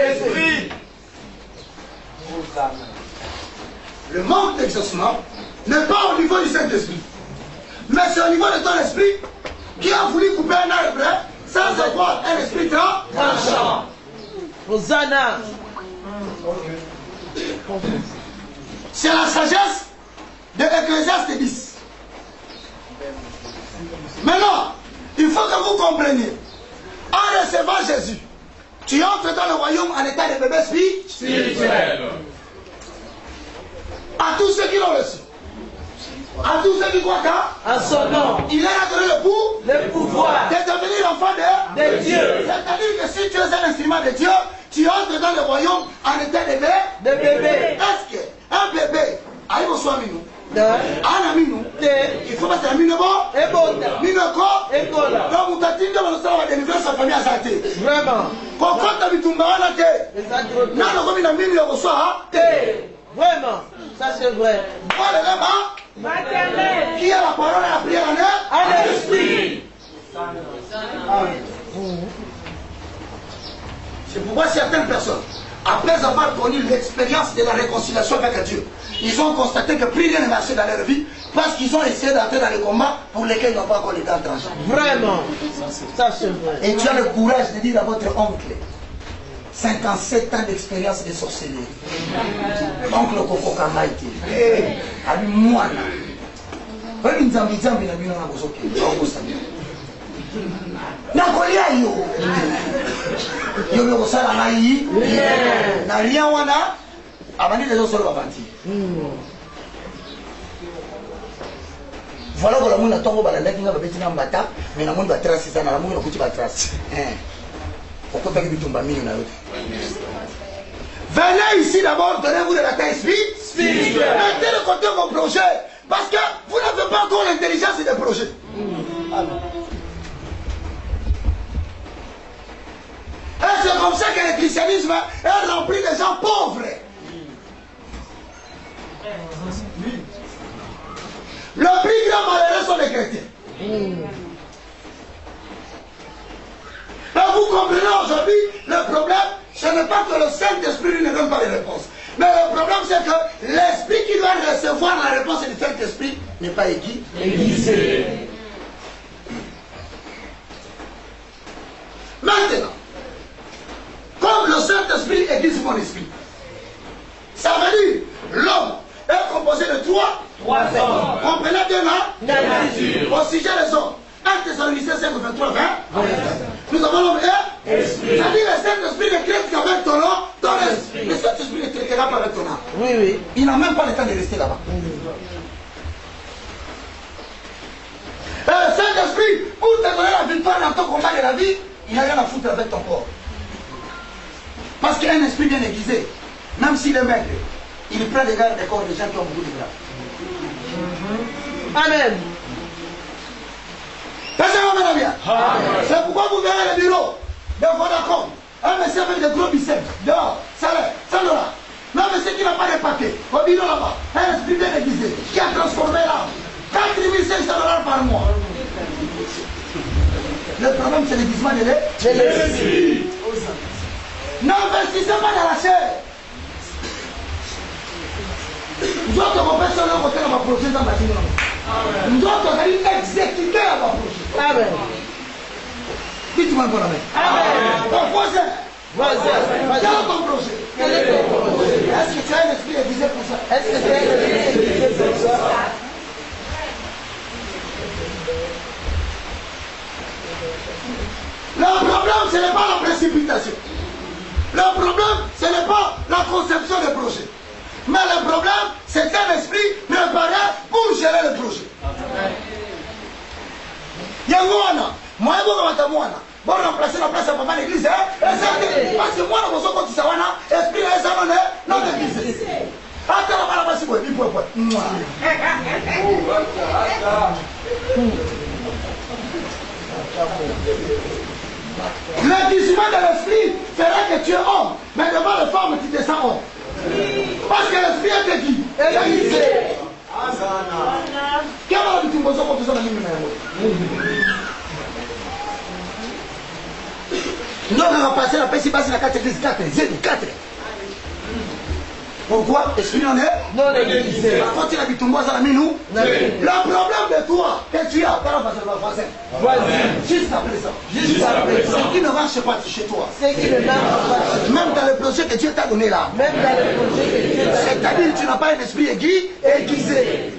esprit. Le manque d'exaucement n'est pas au niveau du Saint-Esprit, mais c'est au niveau de ton esprit qui a voulu couper un arbre sans avoir un esprit tranchant. Hosanna. C'est la sagesse de Ecclésiaste 10. Maintenant, il faut que vous compreniez. En recevant Jésus, tu entres dans le royaume en état de bébé spirituel. À tous ceux qui l'ont reçu, à tous ceux qui croient à son nom, il leur a donné le pouvoir de devenir enfant de Dieu. C'est-à-dire que si tu es un instrument de Dieu, tu entres dans le royaume en état de bébé. Est-ce qu'un bébé a eu besoin de nous? Il faut passer à Minebo, Minoko, donc vous t'attendez de délivrer sa famille à sa tête. Vraiment. Quand tu as vu tout le monde, Vraiment, ça c'est vrai. Qui a la parole et la prière en esprit. C'est pourquoi certaines personnes, après avoir connu l'expérience de la réconciliation avec Dieu, ils ont constaté que plus rien ne marchait dans leur vie parce qu'ils ont essayé d'entrer dans les combats pour lesquels ils n'ont pas encore les dents tranchées. Vraiment, ça c'est vrai. Et tu as le courage de dire à votre oncle, 57 ans d'expérience de sorcellerie. Oncle Koko Kamaïti. Abi Mwana. Nakolia yo. Yo me osala ngai. Na rien wana. Abandi les autres solo babanti. Voilà que la monde attend que la kinga babeti na mbata, mais la monde va tracer ça na la monde ko ti ba trace. Pourquoi pas que tu mbami na yote. Venez ici d'abord, donnez-vous de la taille spirituelle. Mettez de côté vos projets. Parce que vous n'avez pas encore l'intelligence des projets. Et c'est comme ça que le christianisme est rempli de gens pauvres. Le plus grand malheureux sont les chrétiens. Et vous comprenez aujourd'hui, le problème, ce n'est pas que le Saint-Esprit ne donne pas les réponses. Mais le problème, c'est que l'esprit qui doit recevoir la réponse du Saint-Esprit n'est pas aiguisé. Maintenant, comme le Saint-Esprit aiguise mon esprit, ça veut dire l'homme est composé de trois hommes. Comprenez bien là? Au sujet des hommes. 1 Thessaloniciens 5, 23, 20. Nous avons l'homme et esprit. C'est-à-dire le Saint-Esprit ne traite qu'avec ton nom, ton esprit. Le Saint-Esprit ne traitera pas avec ton âme. Oui, oui. Il n'a même pas le temps de rester là-bas. Et le Saint-Esprit, pour te donner la victoire dans ton combat de la vie, il n'a rien à foutre avec ton corps. Parce qu'un esprit bien aiguisé, même s'il est maigre, il prend des gardes des corps des gens qui ont beaucoup de gras. Amen. C'est pourquoi vous verrez le bureau de Vodacom. Un monsieur avec des gros biceps, dehors, salaire, ça là. Non, monsieur qui n'a pas de paquet, au bureau là-bas, un esprit bien aiguisé, qui a transformé là 4500 $ par mois. Le problème, c'est l'aiguisement de l'esprit. N'investissez pas dans la chair. Nous autres, on peut sur le côté de ma projet dans ma vie. Nous autres, on a exécuter ma projet. Amen. Dites-moi un peu la main. Amen. Ton projet. Quel est ton projet? Est-ce que tu as un esprit aiguisé pour ça? Est-ce que tu as un esprit aiguisé pour ça? Le problème, ce n'est pas la précipitation. Le problème, ce n'est pas la conception des projets. Mais le problème, c'est un esprit préparé pour gérer le projet. Yangoana, moi, je vais remplacer la place à papa l'église. Parce que moi, je suis un esprit et non l'église. Attends, la place, il faut. L'aiguisement de l'esprit fera que tu es homme, mais devant les femmes, tu descends homme. Parce que l'esprit est qui? Aiguisé. Quel est le but de ça? Nous allons passer la paix si passe la 4 église 4. Pourquoi? L'esprit en est non aiguisé. Quand il habite ton bois à la minou, le problème de toi que tu as, par exemple, le français. Juste après ça. Ce qui ne marche pas chez toi. Même dans le projet que Dieu t'a donné là. C'est-à-dire que tu n'as pas un esprit aiguisé.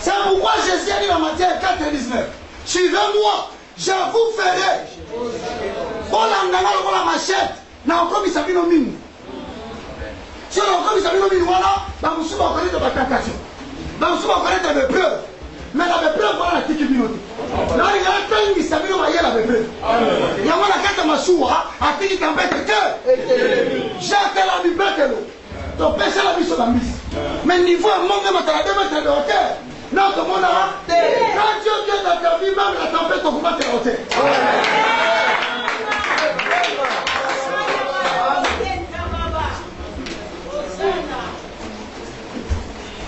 C'est pourquoi Jésus a dit dans Matthieu 4:19. Suivez-moi, je vous ferai. Voilà ma machette. Na encore mis abino minu. Si on a encore mis abino minu, voilà, bah vous souvent connaître de la tentation. Bah vous souvent connaître des preuves. Mais la preuve, voilà la tique minute. Là, il y a un peu mis abino maïe la preuve. Il y a la carte ma soua, à qui t'embête que. J'ai la liberté. Ton péché la mise sur la mise. Mais niveau un monde de la 2 mètres de hauteur. Non, tout le monde a. Quand Dieu vient dans ta vie, même la tempête, on va te hauteur.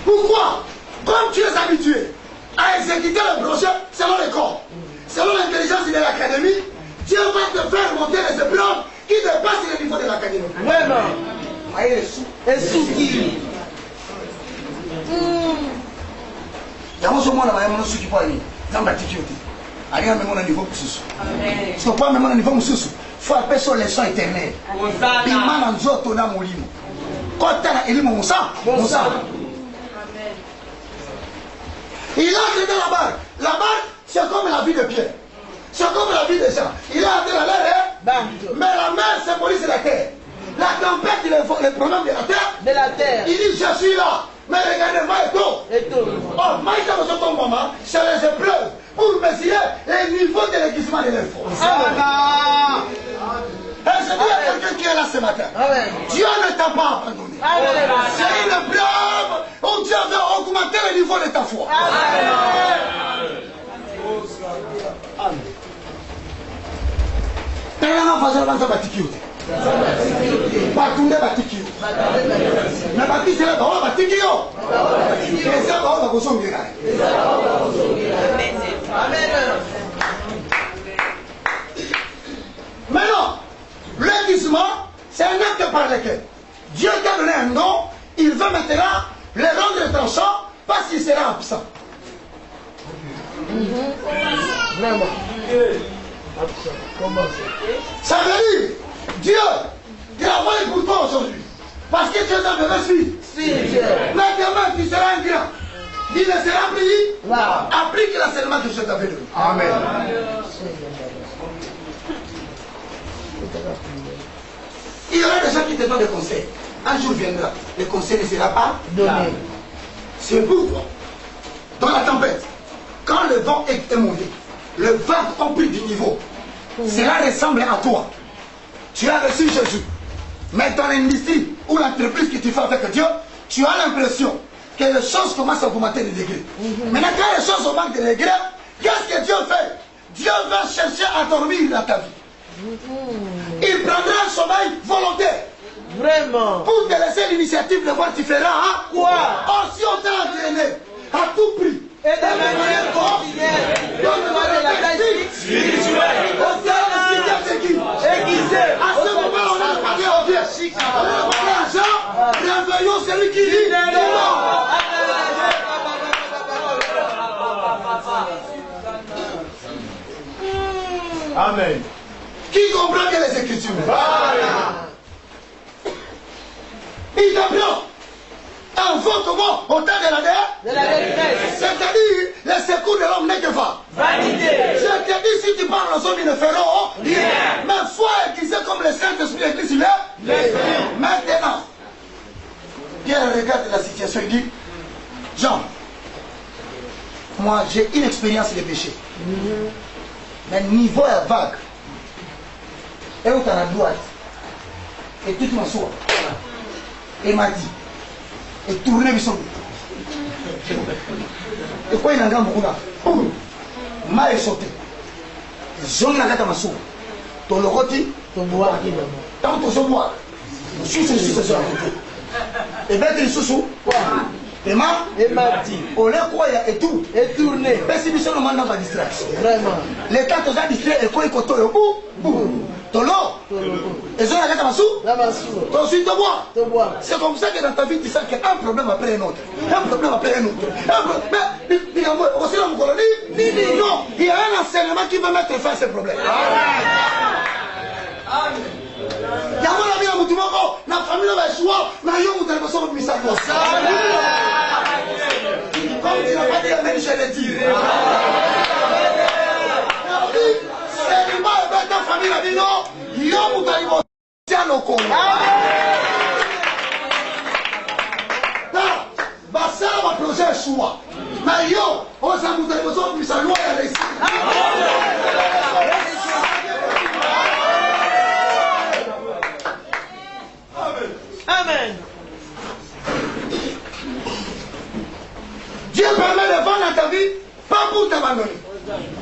Pourquoi? Comme tu es habitué à exécuter le projet selon les corps, selon l'intelligence de l'académie, Dieu va te faire monter les épreuves qui dépassent le niveau de l'académie. Vraiment. Aïe, les sous qui. Yamo so mwana bayamo no suki kwa ni. Zamba tikiote. Ari ame mona niveau kususu. Amen. So kwa ame mona niveau mususu. Faut appeler sur les sons éternels. Bimana nzoto na mulimo. Kota na elimu musa. Il a entré dans la barque. La barque, c'est comme la vie de Pierre. C'est comme la vie de Jean. Il est entré dans l'air, mais la mer symbolise la terre. La tempête, le problème de la terre. De la terre. Il dit, je suis là. Mais regardez-moi et tout. Et tout. Oh, maïs dans ton moment, c'est les épreuves pour mesurer le niveau de l'aiguisement de l'info. Et je dis à quelqu'un qui est là ce matin, Amen. Dieu ne t'a pas abandonné. Amen. C'est une épreuve où Dieu veut augmenter le niveau de ta foi. Batunde batiki yo. Na batiki la ba batiki yo. Eza ba ba kozongera. Amen. Maintenant, l'aiguisement, c'est un acte par lequel Dieu t'a donné un nom, il veut maintenant le rendre tranchant parce qu'il sera absent. Vraiment. Ça veut dire, Dieu travaille pour toi aujourd'hui. Parce que tu es un bébé suite. Mais demain, tu seras un grand. Il ne sera plus. Applique l'enseignement que je t'avais donné. Amen. Il y aura des gens qui te donnent des conseils. Un jour viendra, le conseil ne sera pas donné. C'est pour toi. Dans la tempête, quand le vent est monté, le vent a pris du niveau. Cela ressemble à toi. Tu as reçu Jésus. Mais dans l'industrie ou l'entreprise que tu fais avec Dieu, tu as l'impression que les choses commencent à augmenter de degrés. Maintenant, quand les choses augmentent de degrés, qu'est-ce que Dieu fait? Dieu va chercher à dormir dans ta vie. Il prendra un sommeil volontaire. Vraiment. Pour te laisser l'initiative de voir tu feras. Hein? Quoi? Oh, si on t'a entraîné à tout prix. Et de manière quotidienne. De la taille spirituelle. Au sein de Aiguisé. à ce moment, on a parlé au Dieu. On a parlé à Jean. Réveillons celui qui dit non. Amen. Qui comprend que les Écritures? Il t'apprend un comment au temps de la guerre. C'est-à-dire, le secours de l'homme n'est que vanité. Je te dis, si tu parles aux hommes, ils ne feront rien. Mais foi aiguisée comme le Saint-Esprit Église, il est. Maintenant, Pierre regarde la situation, il dit, Jean, moi j'ai une expérience de péché. Mais le niveau est vague. Et où tu as la droite. Et tout m'assoit. Et m'a dit, et tourner le son. Et quoi il a beaucoup là? Ma est sauté. Zone la gata m'assoit. Ton le rôti, Ton bois. tant que je bois. Sous. Et bien tu sous. Et ma dit. on l'a quoi et tout. Et tourné. Mais si nous sommes dans la distraction. Vraiment. Les temps que distrait et quoi il côté au bout. Tolo. Et zone la gata m'assoit. La massou. Ton suite de bois. Ton bois. C'est comme ça que dans ta vie, tu sens qu'il y a un problème après un autre. Un problème après un autre. Mais, aussi dans mon colonie, non, il y a un enseignement qui va mettre fin à ce problème. Il y a mon ami, la famille va échouer, mais il y a un téléphone qui s'est comme tu n'as pas dit la même, je l'ai dit. C'est l'image de ta famille, la vie, non, il y a un téléphone qui s'est comme ça va projet choix. Mais yo, on s'en fout de besoin de sa loi et réussir. Amen. Dieu permet de vendre dans ta vie, pas pour t'abandonner.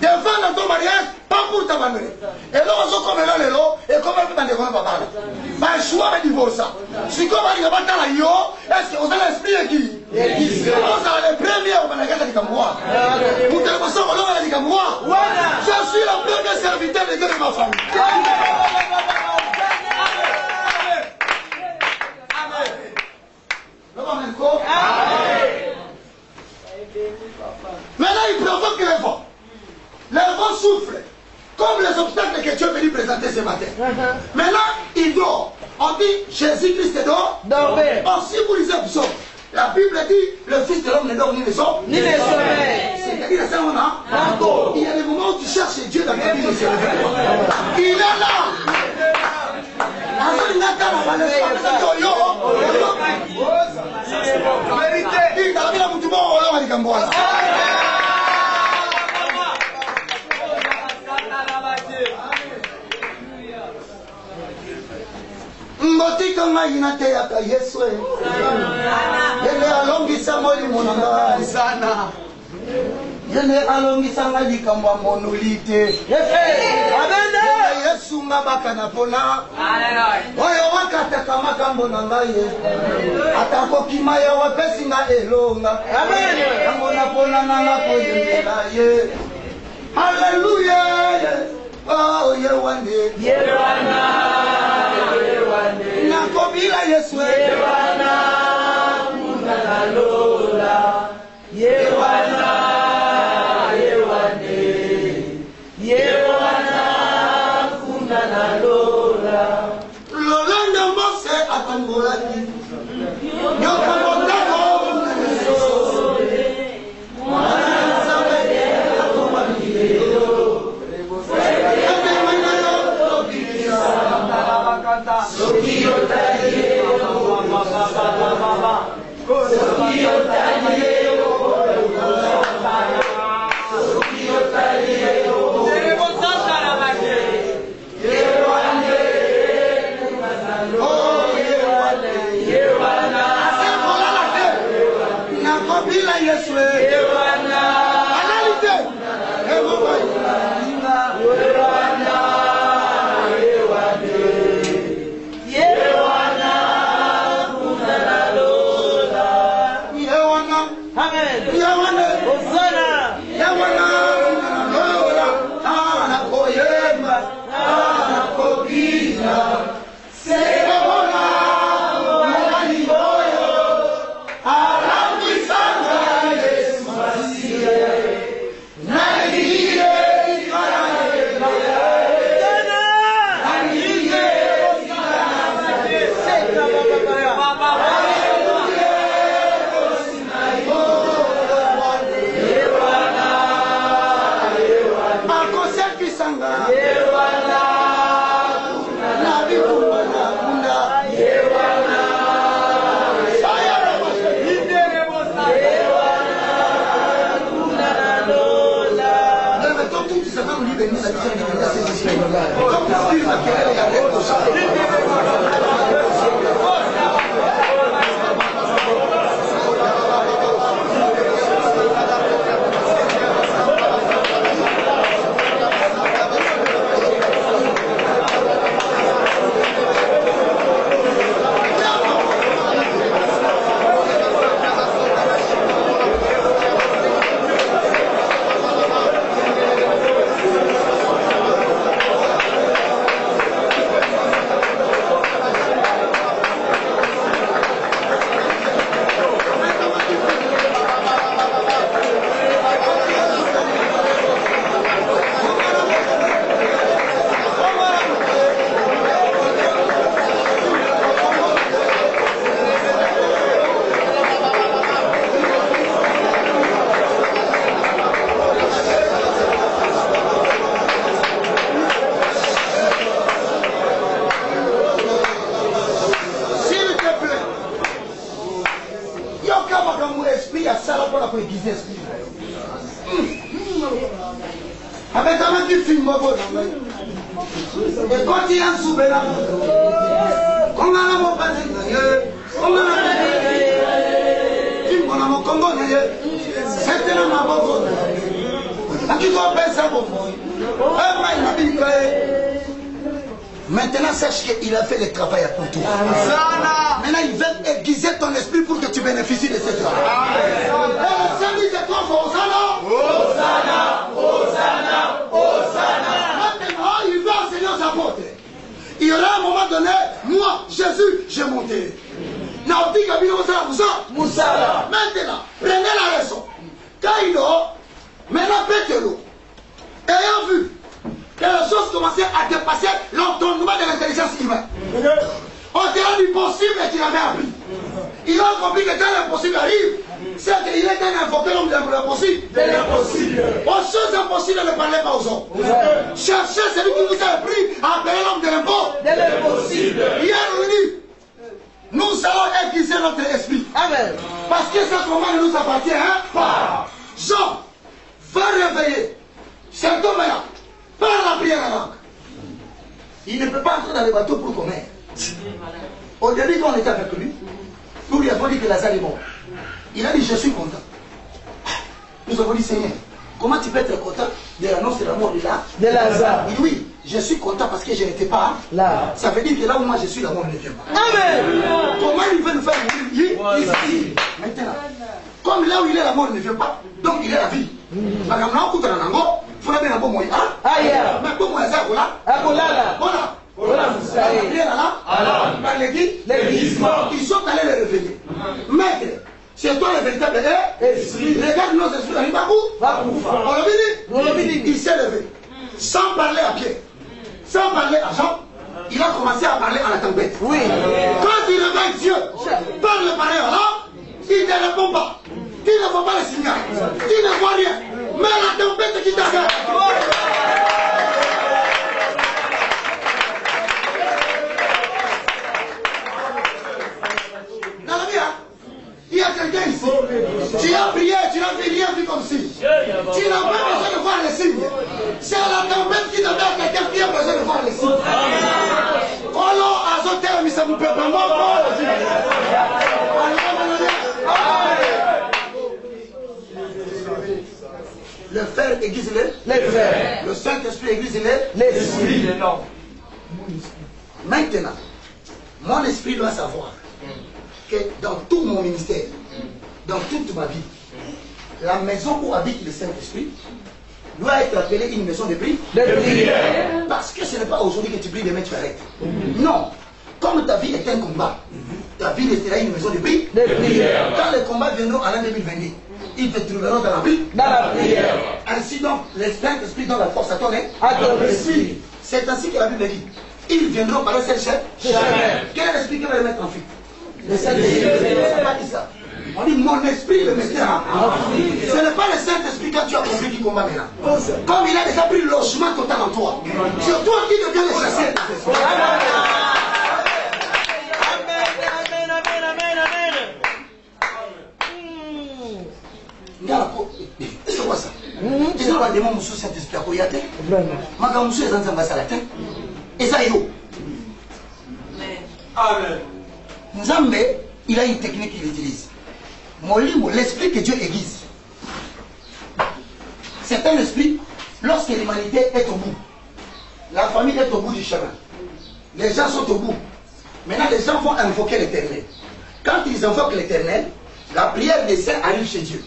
De vendre dans ton mariage, pas pour t'abandonner. Et là, on se comme là, et comme on peut t'en déconner, papa. Mais choix de divorce. Si comme on dit, est-ce que vous avez l'esprit qui? On a les premiers, on a les gars qui sont moi. Vous avez pensé, on a les gars moi. Je suis le premier serviteur de Dieu de ma famille. Maintenant, il provoque le vent. Le vent souffle. Comme les obstacles que Dieu est venu présenter ce matin. Maintenant, il dort. On dit Jésus-Christ dort. Dormez. Or, si vous lisez Psaume, la Bible dit le Fils de l'homme ne dort ni ne sommeille. c'est-à-dire la salle, il y a des moments où tu cherches Dieu dans ta vie, il se révèle. Il est là. Mbotika ngai nateyaka Yesu yene alongisa molimo na ngai sana yene alongisa ngai likambo ya monolite Yesu nga bakana pona oyo wakataka makambo na ngai atakokima ye wapesi nga elonga yango napona nanga koyembela ye haleluya oh yewane nakobila Yesu yewana kuna lola yewana yewane yewana kuna lola lolanda mbose atambulaki nyoka motako Maintenant, sache qu'il a fait le travail à ton tour. Maintenant, il veut aiguiser ton esprit pour que tu bénéficies de ce travail. Maintenant, il veut enseigner aux apôtres. Il y aura un moment donné, moi, Jésus, j'ai monté. Maintenant, prenez la raison. Caïdo, maintenant, pétez-le. Ayant vu que les choses commençaient à dépasser l'entendement de l'intelligence humaine. On dirait du possible et tu l'avais appris. Il a compris que quand l'impossible arrive, C'est qu'il est un invoqué l'homme de l'impossible. Aux choses impossibles, ne parlez pas aux hommes. Cherchez celui qui vous a appris à appeler l'homme de l'impossible. Hier, on dit, nous allons aiguiser notre esprit. Amen. Parce que ce combat ne nous appartient pas. Jean va réveiller cet homme-là par la prière à langue. Il ne peut pas entrer dans le bateau pour commettre. Au début, quand on était avec lui, nous lui avons dit que Lazare est mort. Il a dit, je suis content. Nous avons dit, Seigneur, comment tu peux être content de l'annonce de la mort de Lazare? Il dit, oui, je suis content parce que je n'étais pas là. Ça veut dire que là où moi je suis, la mort ne vient pas. Amen. Comment il veut nous faire mourir ici? Maintenant, comme là où il est, la mort ne vient pas, donc il est la vie. Maintenant, il faut bien un bon moyen. Mais bon moyen, ça, voilà. Voilà. Par l'église, ils sont allés les réveiller. Maître, c'est toi le véritable esprit. Regarde nos esprits, on l'a dit. Il s'est levé. Sans parler à Pierre, sans parler à Jean, il a commencé à parler à la tempête. Oui. Quand il réveille Dieu, parle pareil à l'homme, il ne répond pas. Il ne voit pas le signal. Il ne voit rien. Mais la tempête qui t'appelle. Dans la vie, il y a quelqu'un ici. Tu as prié, tu n'as rien vu comme si. Tu n'as pas besoin de voir les signes. C'est la tempête qui t'appelle quelqu'un qui a besoin de voir les signes. Le fer aiguise les fers. Le Saint-Esprit aiguise l'esprit. Maintenant, mon esprit doit savoir que dans tout mon ministère, dans toute ma vie, la maison où habite le Saint-Esprit doit être appelée une maison de prière. Parce que ce n'est pas aujourd'hui que tu pries, demain tu arrêtes. Non. Comme ta vie est un combat, ta vie restera une maison de prière. Quand les combats viendront en l'an 2022, ils te trouveront dans la prière. Ainsi donc, l'Esprit donne la force à ton esprit. C'est ainsi que la Bible dit. Ils viendront par le seul chemin. Quel est l'esprit qui va les mettre en fuite? Le Saint-Esprit. On n'a pas dit ça. On dit mon esprit le mettra en fuite. Ce n'est pas le Saint-Esprit quand tu as compris qui combat maintenant. Comme il a déjà pris le logement total en toi. C'est toi qui deviens le chasser. C'est quoi ça? Tu sais pas des mots sous Saint-Esprit à Koyate? Maga Moussou est en train de faire la tête. Et ça, yo. Amen. Nzambe, il a une technique qu'il utilise. Molimo, l'esprit que Dieu aiguise. C'est un esprit, lorsque l'humanité est au bout, la famille est au bout du chemin, les gens sont au bout. Maintenant, les gens vont invoquer l'Éternel. Quand ils invoquent l'Éternel, la prière des saints arrive chez Dieu.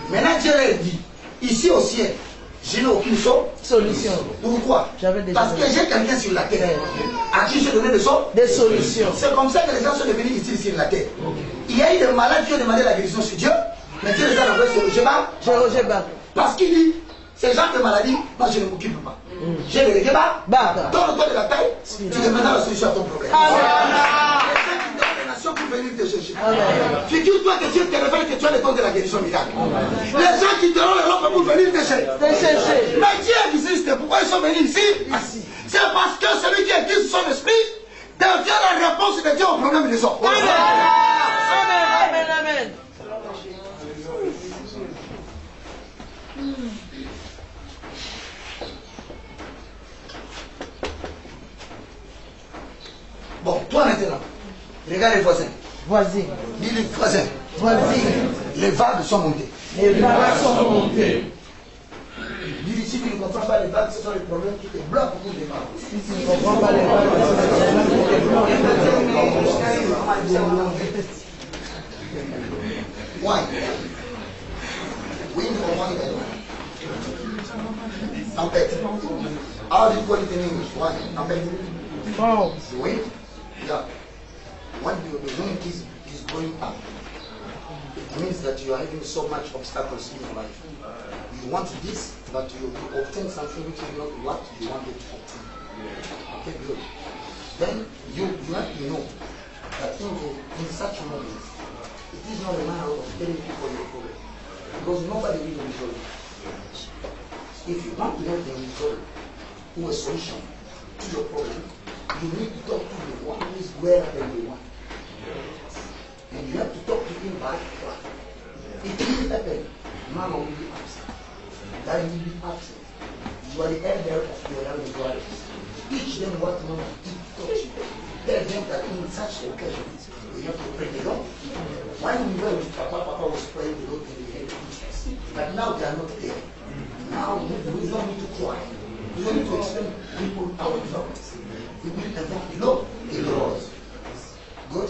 Maintenant, Dieu leur dit, ici au ciel, je n'ai aucune solution. Pourquoi? Parce que j'ai quelqu'un sur la terre à qui je donnais des solutions. C'est comme ça que les gens sont devenus ici sur la terre. Il y a eu des malades qui ont demandé la guérison sur Dieu, mais Dieu les a envoyés sur Roger Bar. Parce qu'il dit, ces gens de maladie, moi je ne m'occupe pas. J'ai le Roger Bar, donne-toi de la taille, tu demanderas la solution à ton problème. Pour venir te chercher. Figure-toi que Dieu te révèle que tu as le don de la guérison miracle. Les gens qui te donnent leur robe pour venir te chercher. Mais Dieu existe. Pourquoi ils sont venus ici? C'est parce que celui qui existe son esprit devient la réponse de Dieu au problème des hommes. Amen. Bon, toi maintenant. Regarde les voisins. Dis les voisins. Les vagues sont montées. Dis ici tu ne comprends pas les vagues, ce sont les problèmes qui te bloquent pour les vagues. Si tu ne comprends pas les vagues, ce sont les problèmes qui te bloquent. Why? Wind or one bed? Tempête. How do you call it in English? Why? Tempête. Wind? Yeah. When the wind is going up, it means that you are having so much obstacles in your life. You want this, but you obtain something which is not what you wanted to obtain. Okay, good. Then you have to know that in such moments, it is not a matter of telling people your problem. Because nobody will resolve it. If you want to have the result or a solution to your problem, you need to talk to the one who is greater than the one. And you have to talk to him by God. It will happen. Mama will be absent. Daddy will be absent. You are the elder of your younger brothers. Teach them what Mama did touch you. Tell them that in such occasions, you have to pray the Lord. When we were with Papa was praying the Lord in the head of Jesus. But now they are not there. Now we don't need to cry. We don't need to explain people our problems. We will invoke the Lord. The Lord. Good?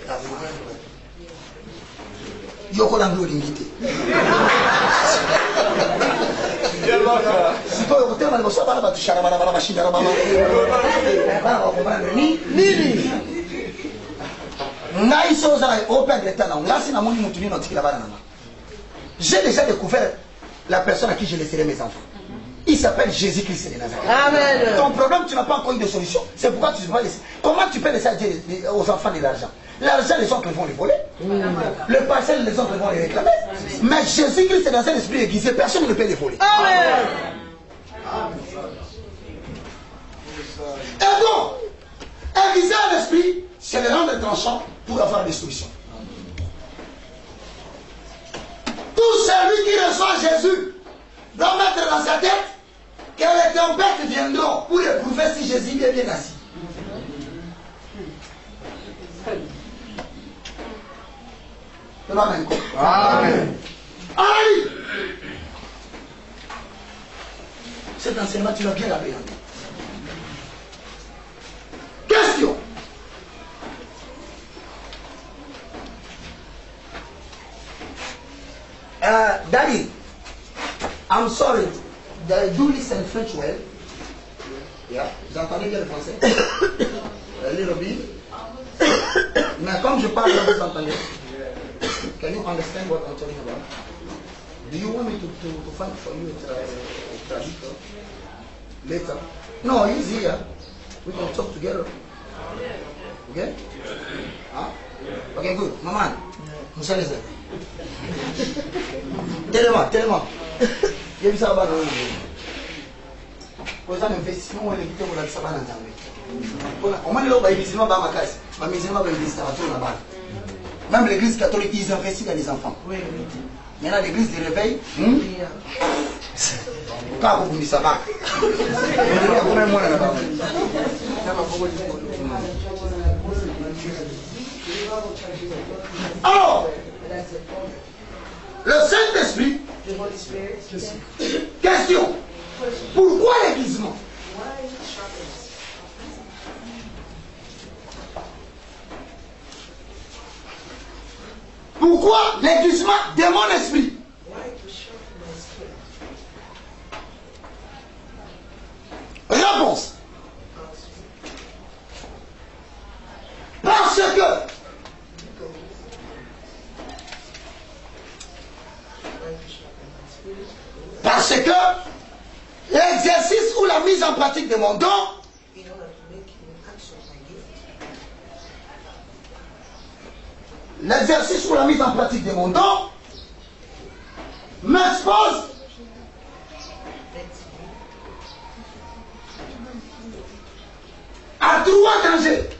That's my prayer. Yoko la glory ngite. Siko yoko tema ngo sabana batu shara bana machine la mama. Bana ko bana ni nini. Ngai so za open l'état na ngasi na moni mutu ni no tikila bana na. J'ai déjà découvert la personne à qui je laisserai mes enfants. Il s'appelle Jésus-Christ de Nazareth. Amen. Ton problème, tu n'as pas encore eu de solution. C'est pourquoi tu ne peux pas laisser. Comment tu peux laisser aux enfants de l'argent? L'argent, les oncles vont les voler. Le parcelle, les oncles vont les réclamer. Mais Jésus-Christ est dans un esprit aiguisé. Personne ne peut les voler. Amen. Et donc, aiguiser un esprit, c'est le rendre tranchant pour avoir des solutions. Tout celui qui reçoit Jésus doit mettre dans sa tête que les tempêtes viendront pour éprouver si Jésus est bien assis. Amen. Amen. Amen. Cet enseignement, tu l'as bien appréhendé. Question. Daddy, I'm sorry. Do listen French well. Yeah. Vous entendez bien le français? A little bit. Mais comme je parle, vous entendez. Can you understand what I'm talking about? Do you want me to find for you a traductor later? No, he's here. We can talk together. Okay? Huh? Okay, good. Maman, vous allez y. Tellement. Il y a eu ça là-bas dans le monde. Pour ça, l'investissement, on a évité pour la sabane en Zambie. On m'a dit là, l'investissement dans ma classe. Ma musulman va investir à tout là-bas. Même l'église catholique, ils investissent dans les enfants. Oui. Maintenant, l'église de réveil. Quand vous dites ça va. Alors, le Saint-Esprit. Question. Pourquoi l'aiguisement? Pourquoi l'aiguisement de mon esprit? Réponse. Parce que l'exercice ou la mise en pratique de mon don m'expose à trois dangers.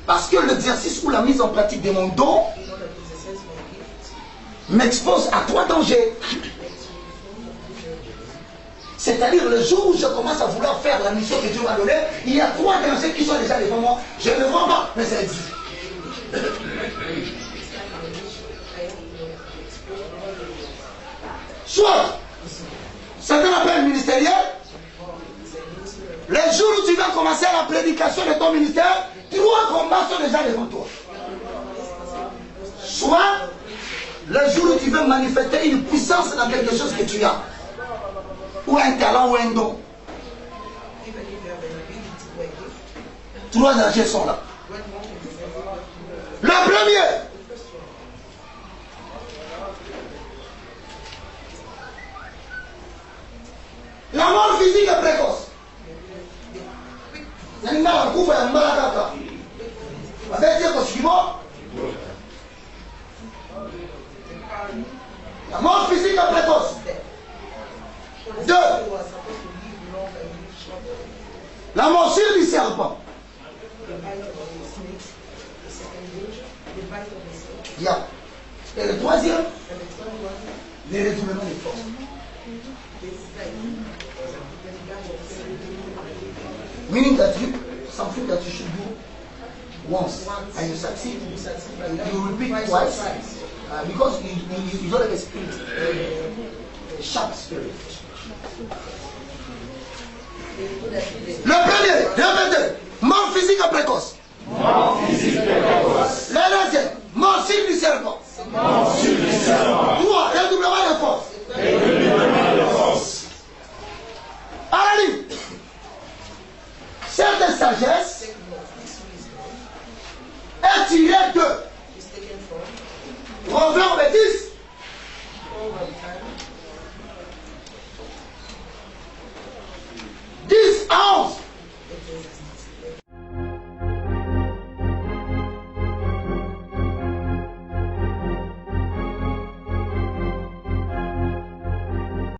Parce que l'exercice ou la mise en pratique de mon don m'expose à trois dangers. C'est-à-dire le jour où je commence à vouloir faire la mission que Dieu m'a donnée, il y a trois dangers qui sont déjà devant moi. Je ne vois pas, mais ça existe. Soit c'est un appel ministériel. Le jour où tu vas commencer la prédication de ton ministère, trois combats sont déjà devant toi. Soit le jour où tu veux manifester une puissance dans quelque chose que tu as, ou un talent ou un don. Trois dangers sont là. Le premier, la mort physique est précoce. bakufa ya mbala kaka babeti kosikimo la mort physique précoce. 2. La morsure du serpent. Yeah. Et le troisième, les retournements des forces. Meaning that something that you should do once and you succeed, you repeat twice because you don't have a spirit, a sharp spirit. Le premier, répétez, mort physique précoce.